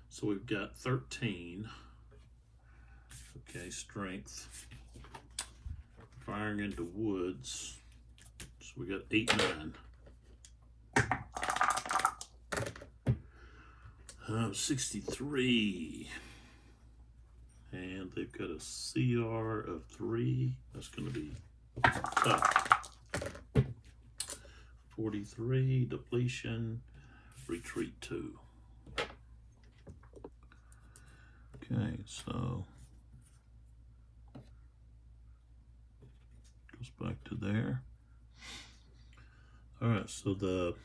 So we've got 13. Okay, strength. Firing into woods. So we got 8, 9. 63. And they've got a CR of 3. That's going to be tough. 43, depletion, retreat 2. Okay, so goes back to there. All right, so the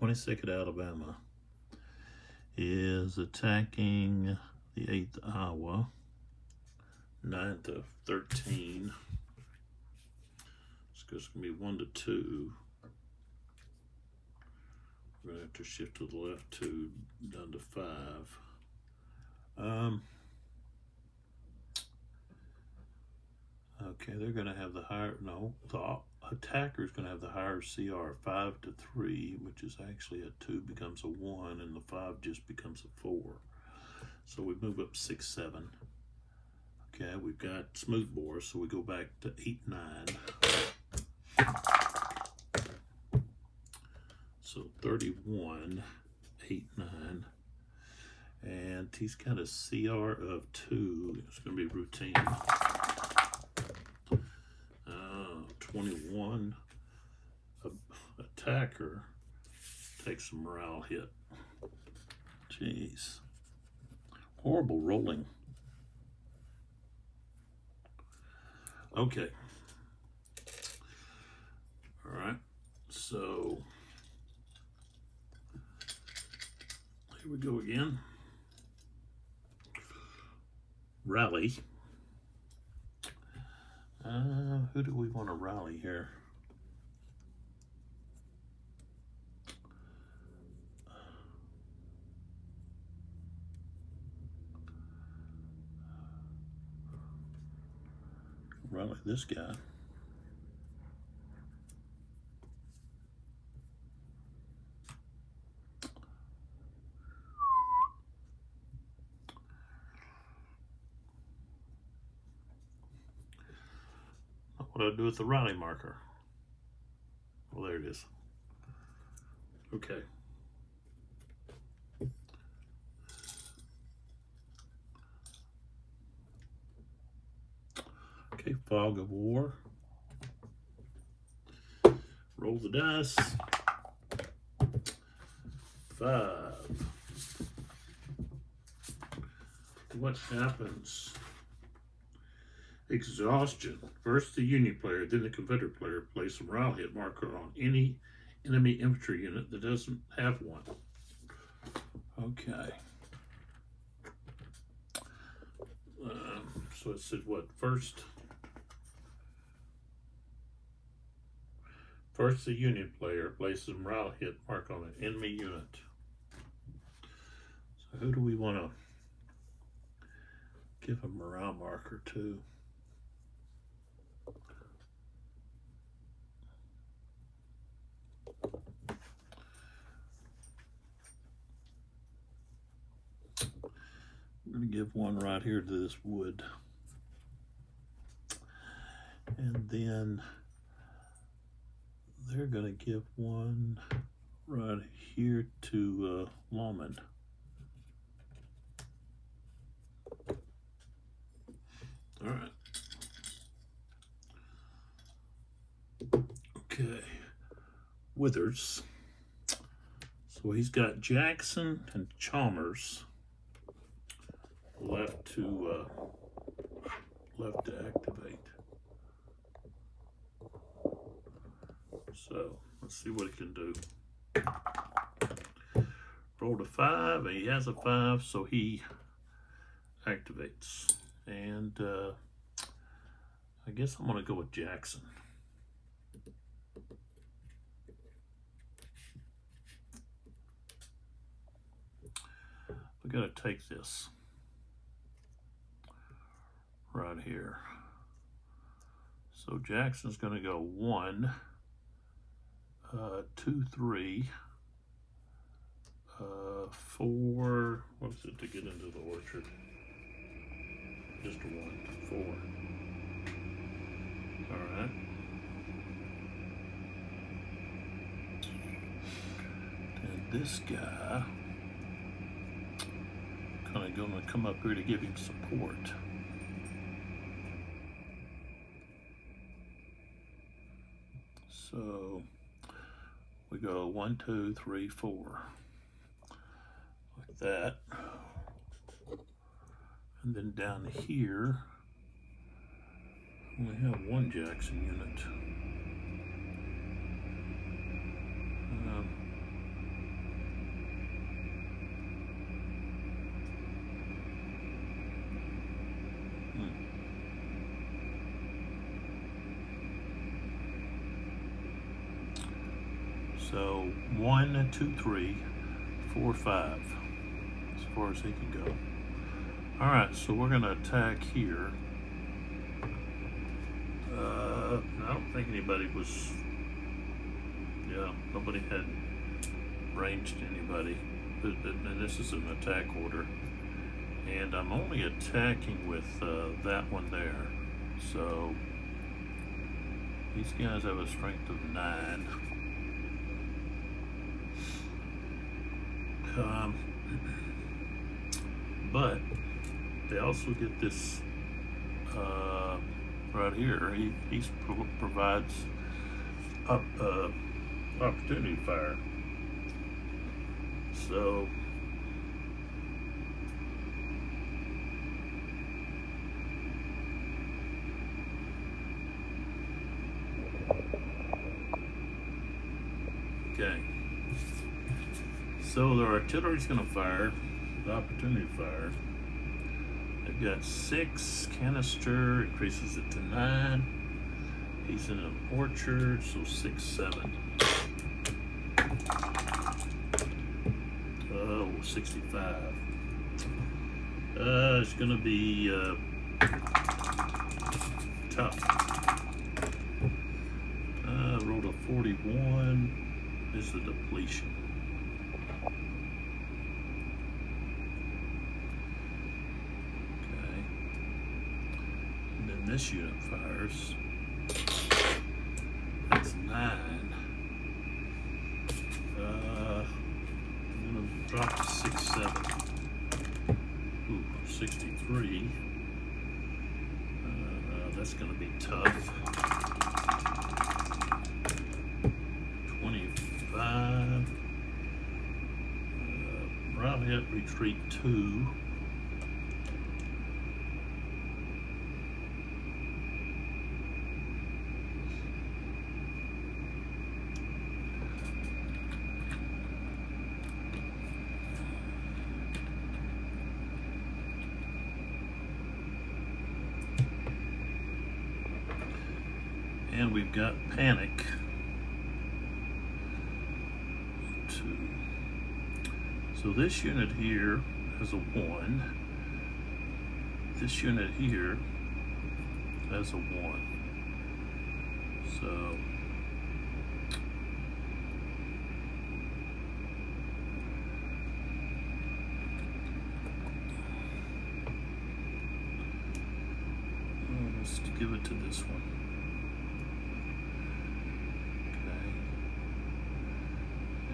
22nd Alabama is attacking the 8th Iowa, 9th of 13. So it's going to be 1 to 2. We're going to have to shift to the left 2 down to 5. Okay, they're going to have the higher, no, the attacker's going to have the higher CR, 5 to 3, which is actually a 2 becomes a 1, and the 5 just becomes a 4. So we move up 6, 7. Okay, we've got smoothbore, so we go back to 8, 9. So 31, 8, 9. And he's got a CR of 2. It's going to be routine. 21. Attacker takes a morale hit. Jeez. Horrible rolling. Okay. All right. So here we go again. Rally. Who do we want to rally here? Rally this guy. What do I do with the rally marker? Well, there it is. Okay. Okay, fog of war. Roll the dice. 5. What happens? Exhaustion. First the Union player, then the Confederate player place a morale hit marker on any enemy infantry unit that doesn't have one. Okay. So it said what? First the Union player places a morale hit mark on an enemy unit. So who do we want to give a morale marker to? going to give one right here to this wood. And then they're going to give one right here to Luttmann. All right. Okay. Withers. So he's got Jackson and Chalmers left to activate. So let's see what he can do. Rolled a 5, and he has a 5, so he activates. And I guess I'm going to go with Jackson. We got to take this right here. So Jackson's going to go 1, 2, 3, 4. What's it to get into the orchard? Just a 1, 4. All right. And this guy kind of going to come up here to give him support. So we go 1, 2, 3, 4. Like that. And then down here, we have 1 Jackson unit. So 1, 2, 3, 4, 5, as far as he can go. All right, so we're gonna attack here. I don't think anybody was, nobody had ranged anybody. And this is an attack order. And I'm only attacking with that one there. So these guys have a strength of 9. But they also get this right here. He provides opportunity fire. So okay. So their artillery's going to fire the opportunity fire. They've got 6 canister, increases it to 9. He's in an orchard, so 6, 7. 65. It's going to be tough. Rolled a 41. Is the depletion. Okay. And then this unit fires. That's 9. I'm going to drop to 6, 7. Ooh, 63. That's going to be tough. 25. Probably at retreat 2. And we've got panic. 2. So this unit here has a 1. This unit here has a 1. So to give it to this one. Okay.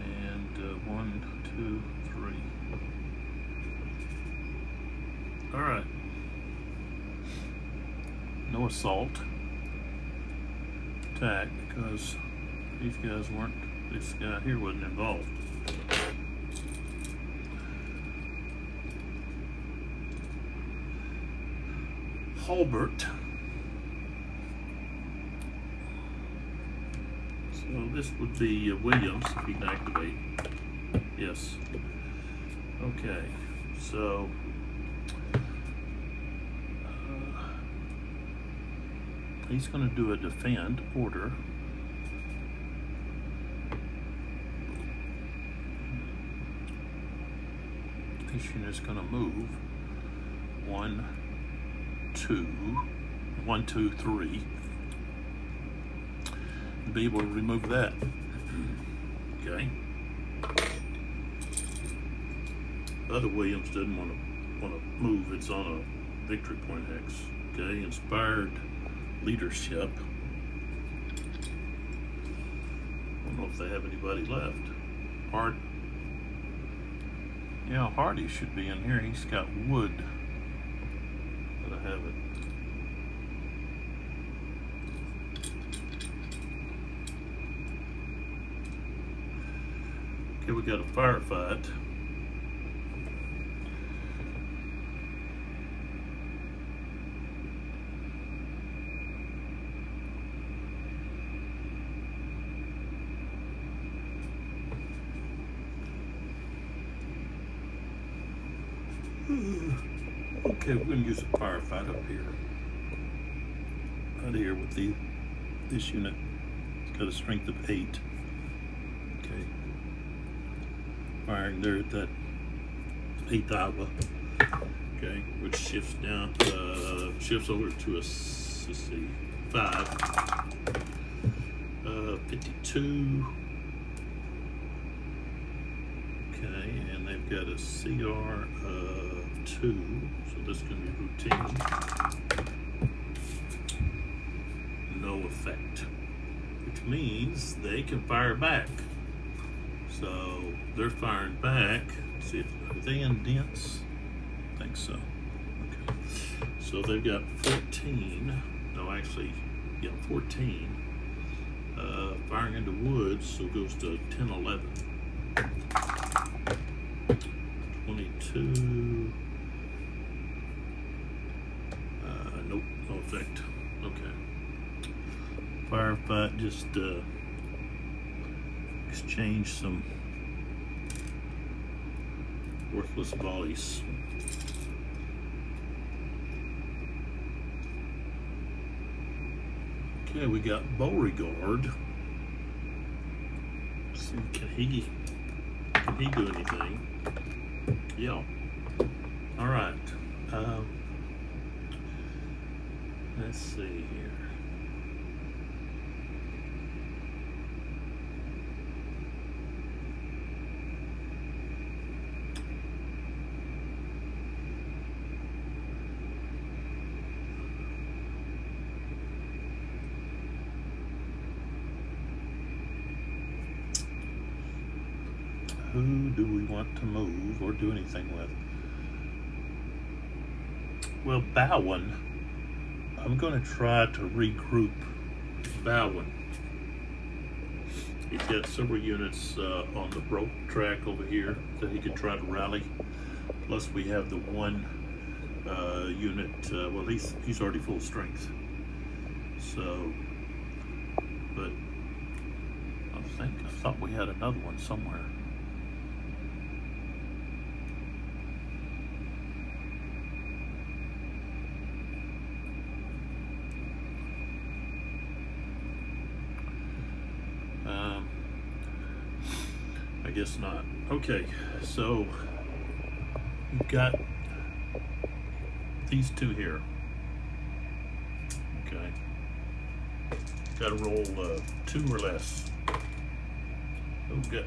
And 1, 2, 3. All right. No assault attack because these guys weren't. This guy here wasn't involved. Hulbert. So this would be Williams if he can activate. Yes. Okay. So he's going to do a defend order. This unit's going to move 1, 2, 1, 2, 3. And be able to remove that. Okay. The other Williams doesn't want to move. It's on a victory point hex. Okay. Inspired leadership. I don't know if they have anybody left. Yeah, Hardy should be in here. He's got wood. But I have it. Okay, we got a firefight. Okay, we're going to use a firefight up here. Right here with this unit. It's got a strength of 8. Okay. Firing there at that 8th Iowa. Okay, which shifts down, shifts over to a, let's see, 5. 52. Okay, and they've got a CR of 2, so this is going to be routine. No effect, which means they can fire back. So they're firing back. Let's see if are they in dense? I think so. Okay, so they've got 14. No, actually, yeah, 14. Firing into woods, so it goes to 10, 11. 22. Nope, no effect. Okay. Firefight, just exchange some worthless volleys. Okay, we got Beauregard. Let's see, can he do anything? Yeah. All right. Let's see here. Who do we want to move or do anything with? Well, Bowen. I'm going to try to regroup Bowen. He's got several units on the broke track over here that he could try to rally. Plus, we have the one unit. Well, he's already full strength. So, but I thought we had another one somewhere. I guess not. Okay, so we've got these two here. Okay, got to roll 2 or less. Oh, we've got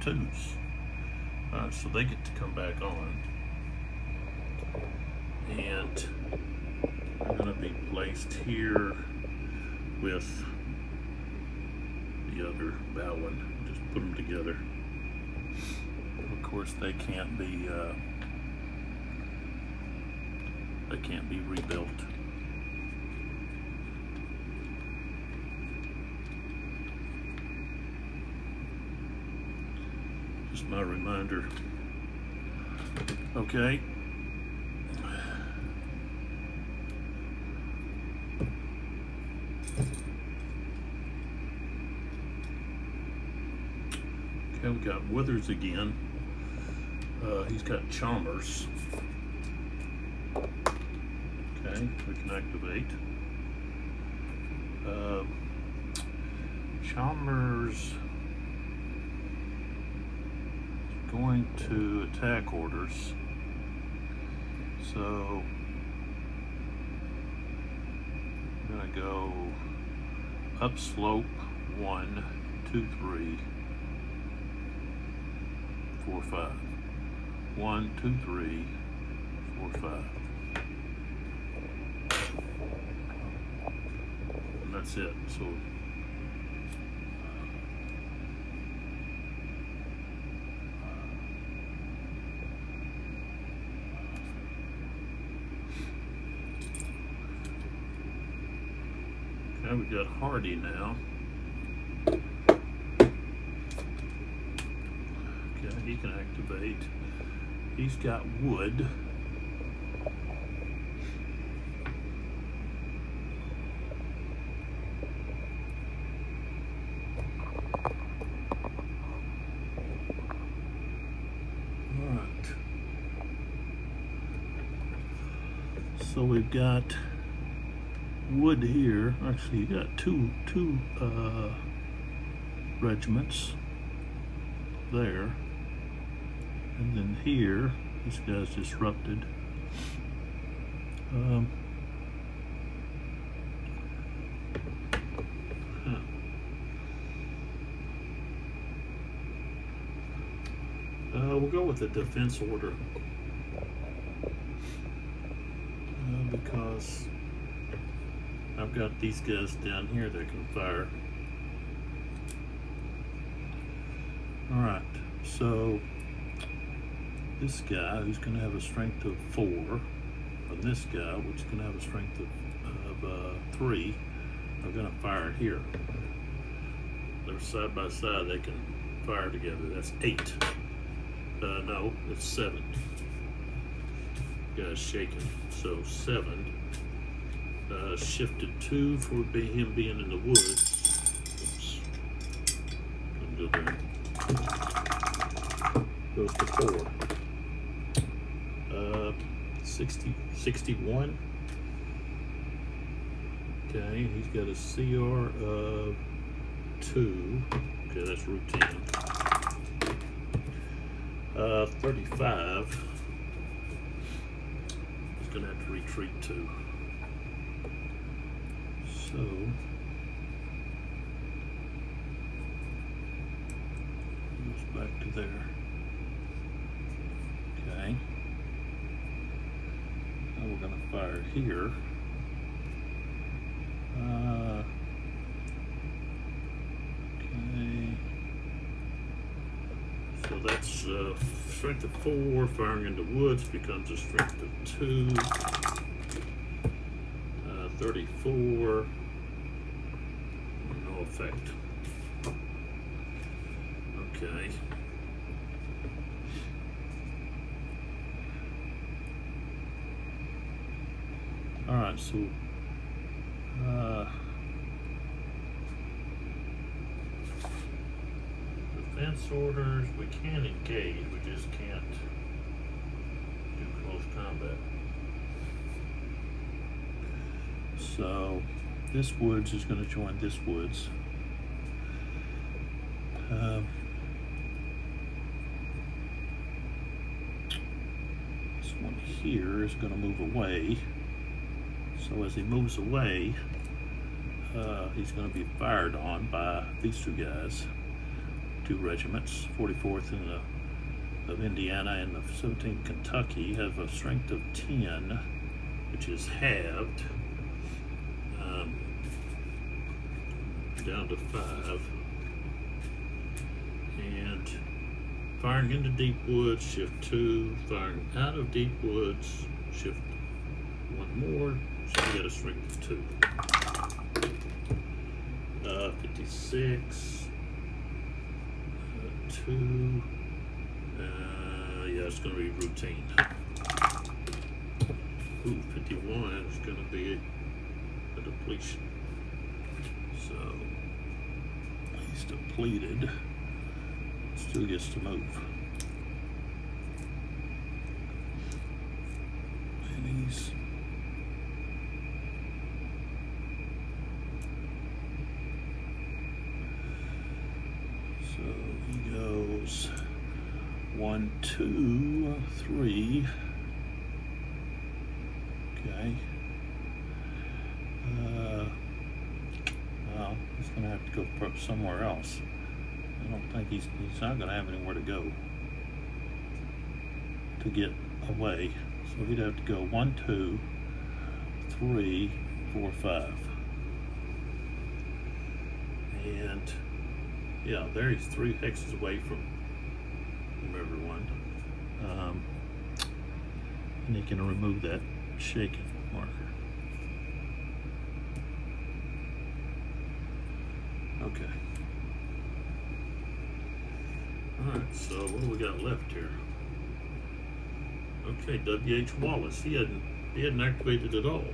2 2s. All right, so they get to come back on, and I'm going to be placed here with the other Bowen. Just put them together. Of course, they can't be rebuilt. Just my reminder. Okay. Okay, we got Withers again. He's got Chalmers. Okay, we can activate. Chalmers is going to attack orders. So I'm gonna go upslope 1, 2, 3, 4, 5. 1, 2, 3, 4, 5. And that's it. So okay, we got Hardy now. Okay, he can activate. He's got wood. Alright. So we've got wood here. Actually, you got two regiments there. And then here, this guy's disrupted. We'll go with the defense order because I've got these guys down here that can fire. All right, so this guy, who's going to have a strength of 4, and this guy, which is going to have a strength of 3, are going to fire here. They're side by side, they can fire together. That's 8. No, it's 7. Guy's shaking. So 7. Shifted 2 for him being in the woods. Oops. Couldn't go there. Goes to 4. 61. Okay, he's got a CR of 2. Okay, that's routine. 35. He's gonna have to retreat 2. So goes back to there. Okay. Now we're gonna fire here. Okay. So that's strength of 4. Firing into woods becomes a strength of 2. 34. No effect. Okay. All right, so defense orders, we can engage, we just can't do close combat. So this woods is going to join this woods. This one here is going to move away. So as he moves away, he's going to be fired on by these 2 guys, 2 regiments, 44th of Indiana and the 17th Kentucky, have a strength of 10, which is halved. down to 5. And firing into deep woods, shift 2. Firing out of deep woods, shift 1 more. So we got a strength of 2. 56. 2. Yeah, it's going to be routine. Ooh, 51 is going to be a depletion. So he's depleted. Still gets to move. And he's so he goes 1, 2, 3. Okay. Well, he's going to have to go somewhere else. I don't think he's not going to have anywhere to go to get away. So he'd have to go 1, 2, 3, 4, 5. And yeah, there he's 3 hexes away from everyone. And he can remove that shaken marker. Okay. Alright, so what do we got left here? Okay, W.H. Wallace. He hadn't activated at all.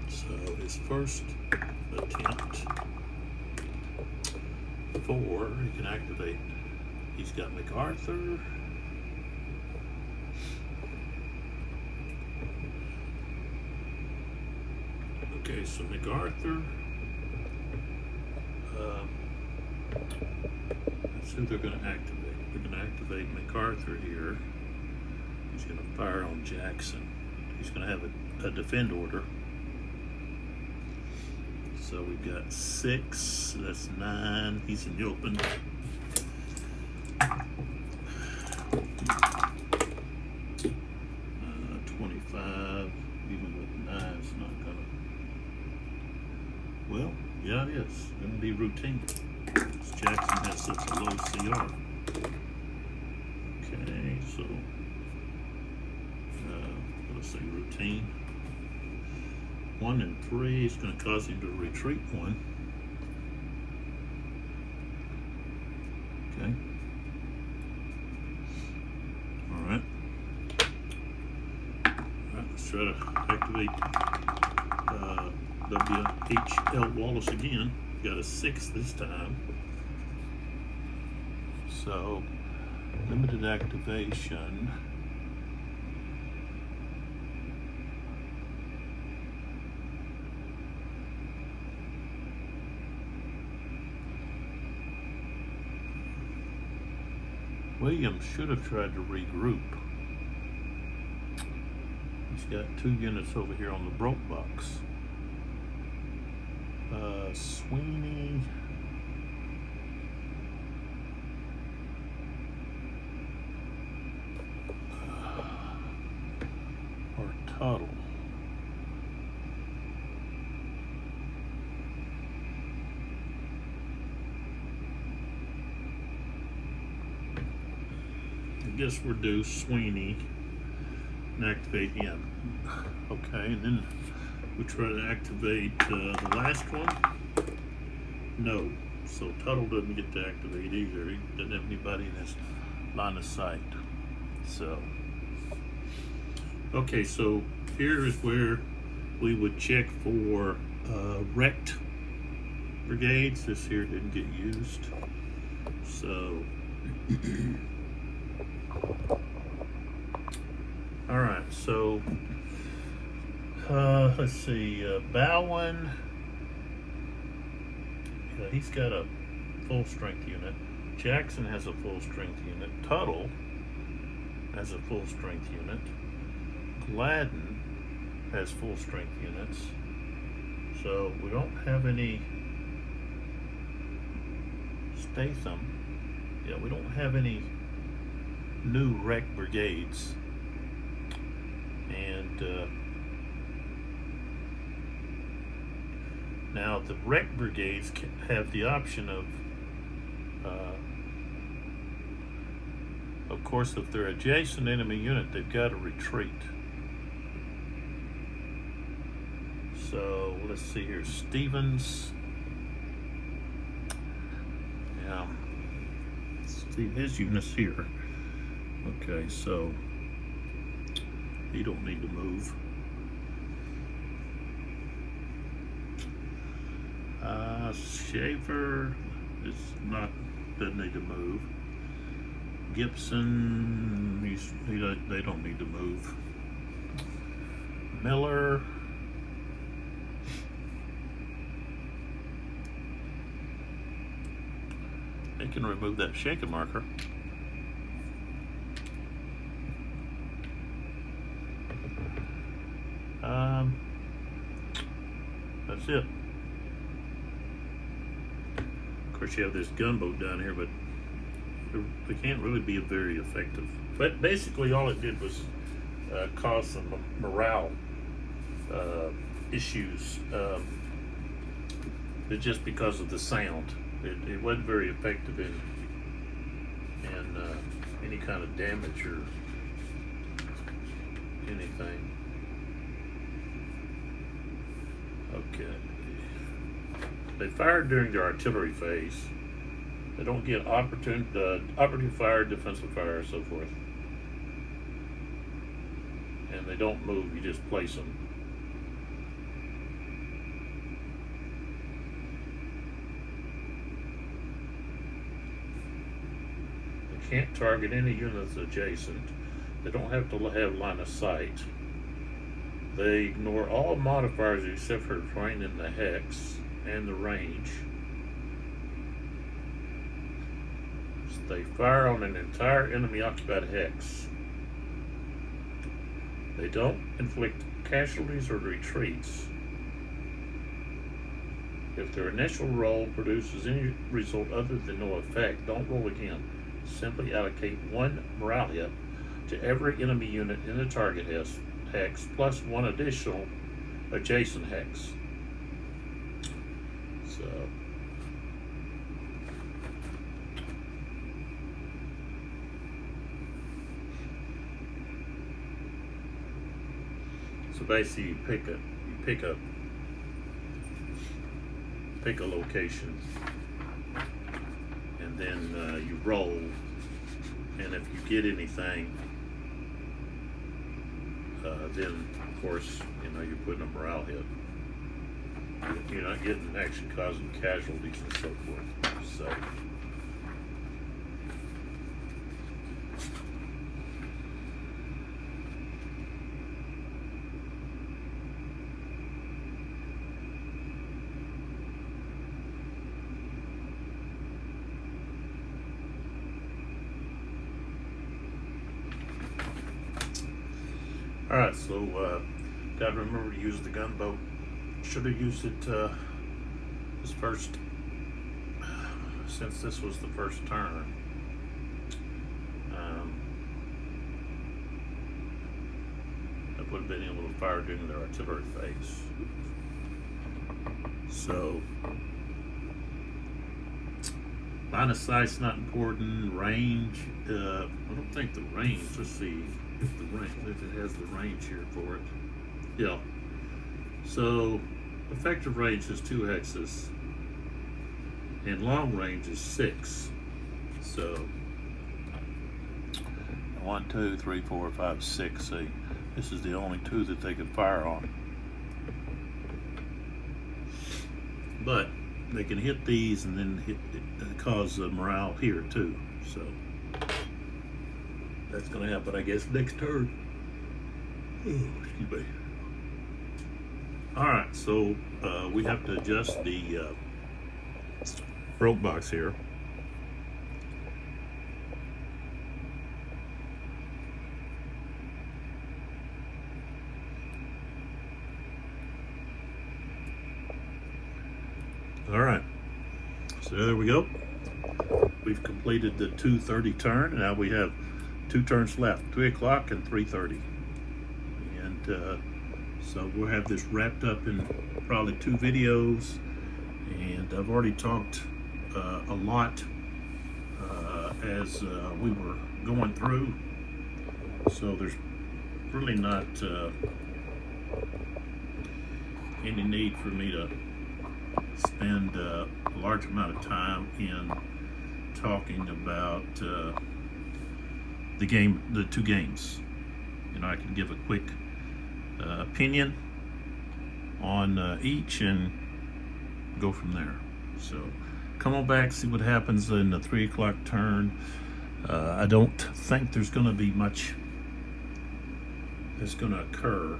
So his first attempt 4, he can activate. He's got MacArthur. Okay, so MacArthur. That's who they're going to activate. They're going to activate MacArthur here. He's going to fire on Jackson. He's going to have a defend order. So we've got 6. That's 9. He's in the open. 25. Even with 9, it's not going to. Well, yeah, it is. It's going to be routine. Jackson has such a low CR. Okay, so let's say routine. 1 and 3 is going to cause him to retreat 1. Okay. All right. All right. Let's try to activate W.H.L. Wallace again. Got a 6 this time. So, limited activation. Williams should have tried to regroup. He's got 2 units over here on the broke box. Sweeney. Or Tuttle. I guess we're due Sweeney and activate him. Okay, and then we try to activate the last one. No, so Tuttle doesn't get to activate either. He doesn't have anybody in his line of sight. So, okay, so here is where we would check for wrecked brigades. This here didn't get used. So, all right, so let's see, Bowen. Yeah, he's got a full strength unit. Jackson has a full strength unit. Tuttle has a full strength unit. Gladden has full strength units. So we don't have any Statham. Yeah, we don't have any new wreck brigades. And Now the wreck brigades have the option of course, if they're adjacent enemy unit, they've got to retreat. So let's see here, Stevens. Yeah, his unit's here. Okay, so he don't need to move. Schaefer doesn't need to move. Gibson, they don't need to move. Miller, they can remove that shaken marker. That's it. Of course, you have this gunboat down here, but they can't really be very effective. But basically, all it did was cause some morale issues. It's just because of the sound. It wasn't very effective in any kind of damage or anything. Okay. They fired during the artillery phase. They don't get operative fire, defensive fire, and so forth. And they don't move, you just place them. They can't target any units adjacent. They don't have to have line of sight. They ignore all modifiers except for terrain in the hex and the range. They fire on an entire enemy occupied hex. They don't inflict casualties or retreats. If their initial roll produces any result other than no effect, don't roll again. Simply allocate one morale hit to every enemy unit in the target hex plus one additional adjacent hex. So basically, you pick a location, and then you roll, and if you get anything, then of course you're putting a morale hit. You're not getting action causing casualties and so forth. So. Alright, so gotta remember to use the gunboat. Should have used it this first, since this was the first turn. That would have been able to fire during the artillery phase. So, line of sight's not important. Range, I don't think the range, let's see if it has the range here for it. Yeah. So, effective range is 2 hexes, and long range is 6. So, 1, 2, 3, 4, 5, 6. See, this is the only 2 that they could fire on. But they can hit these and then cause morale here too. So that's going to happen, I guess, next turn. Excuse me. All right, so we have to adjust the rope box here. All right, so there we go. We've completed the 2:30 turn. Now we have 2 turns left, 3 o'clock and 3:30. And so we'll have this wrapped up in probably 2 videos. And I've already talked a lot as we were going through, so there's really not any need for me to spend a large amount of time in talking about the two games. You know, I can give a quick opinion on each and go from there. So come on back, see what happens in the 3 o'clock turn. I don't think there's going to be much that's going to occur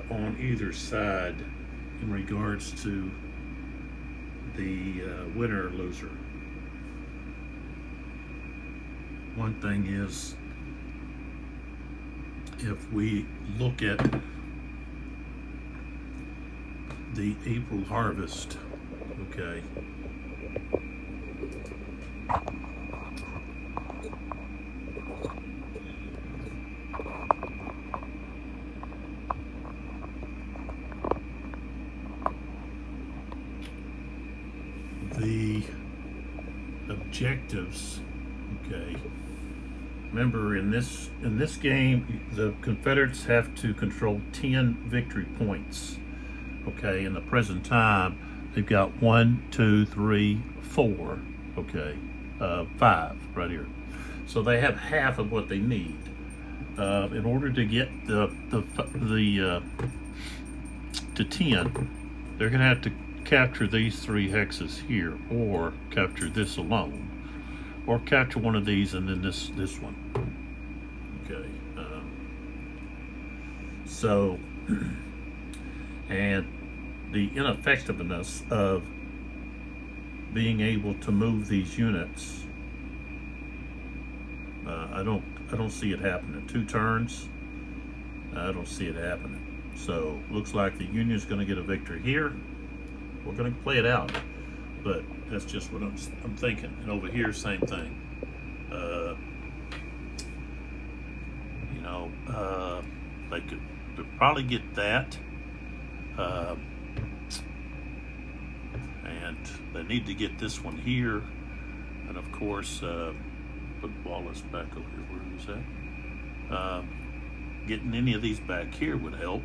on either side in regards to the winner or loser. One thing is, if we look at the April harvest, okay, the objectives, okay, remember in this game the Confederates have to control 10 victory points. Okay, in the present time they've got 1, 2, 3, 4, okay, 5 right here. So they have half of what they need in order to get to 10. They're going to have to capture these 3 hexes here, or capture this alone, or capture one of these and then this one. Okay, so and the ineffectiveness of being able to move these units, I don't see it happening. 2 turns, I don't see it happening. So looks like the Union's going to get a victory here. We're going to play it out, but that's just what I'm thinking. And over here, same thing. You know, they could probably get that. And they need to get this one here, and of course put Wallace back over here. Where is that? Getting any of these back here would help,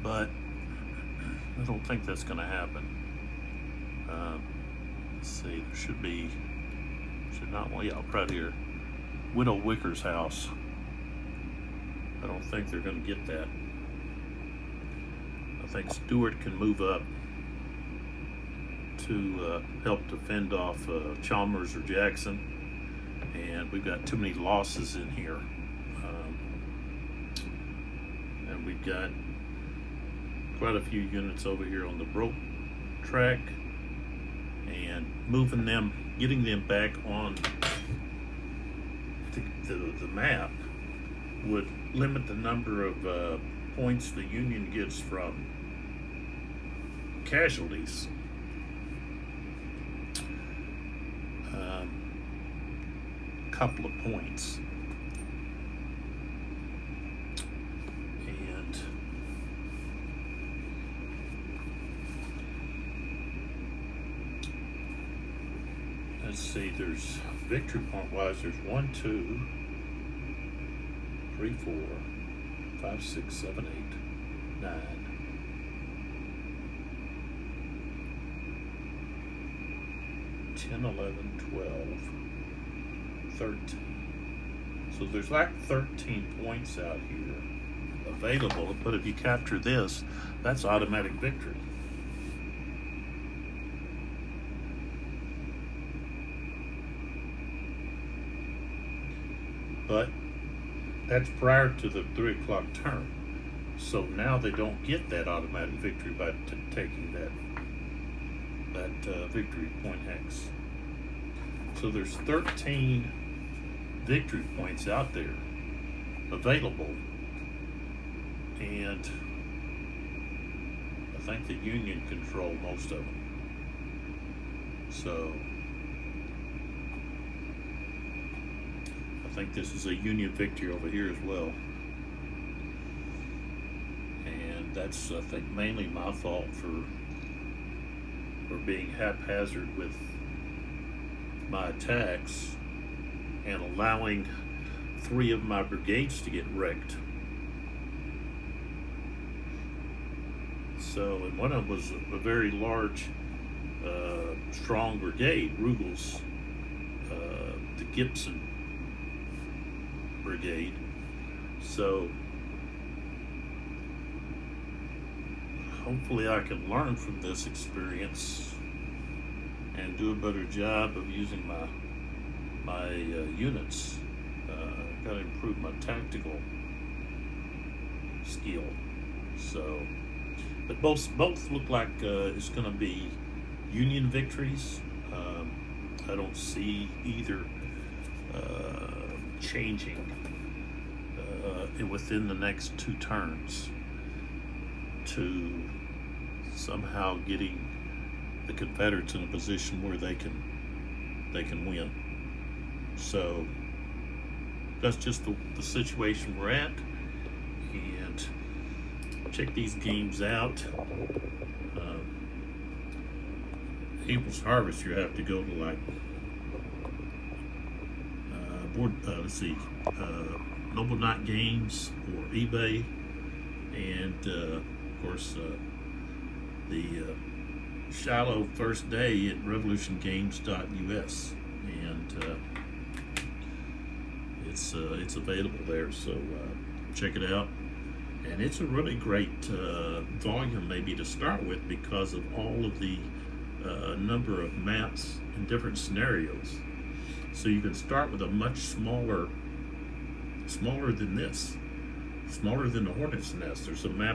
but I don't think that's going to happen. Let's see, there should not, well, yeah, right here, Widow Wicker's house. I don't think they're going to get that. I think Stewart can move up to help to fend off Chalmers or Jackson, and we've got too many losses in here, and we've got quite a few units over here on the broke track, and moving them, getting them back on the map would limit the number of points the Union gets from casualties. Couple of points, and let's see, there's victory point wise, there's 1, 2, 3, 4, 5, 6, 7, 8, 9, 10, 11, 12, 13. So there's like 13 points out here available, but if you capture this, that's automatic victory. But that's prior to the 3 o'clock turn. So now they don't get that automatic victory by taking that victory point hex. So there's 13 victory points out there available, and I think the Union control most of them. So I think this is a Union victory over here as well, and that's, I think, mainly my fault for or being haphazard with my attacks and allowing 3 of my brigades to get wrecked. So, and one of them was a very large, strong brigade, Rugel's, the Gibson Brigade. So, hopefully I can learn from this experience and do a better job of using my units. Got to improve my tactical skill. So, but both look like it's going to be Union victories. I don't see either changing within the next 2 turns to somehow getting the Confederates in a position where they can win. So that's just the situation we're at. And check these games out. April's Harvest, you have to go to like Noble Night Games or eBay, and of course the Shiloh first day at revolutiongames.us, and it's available there, so check it out. And it's a really great volume maybe to start with because of all of the number of maps and different scenarios. So you can start with a much smaller than this, smaller than the Hornet's Nest. There's a map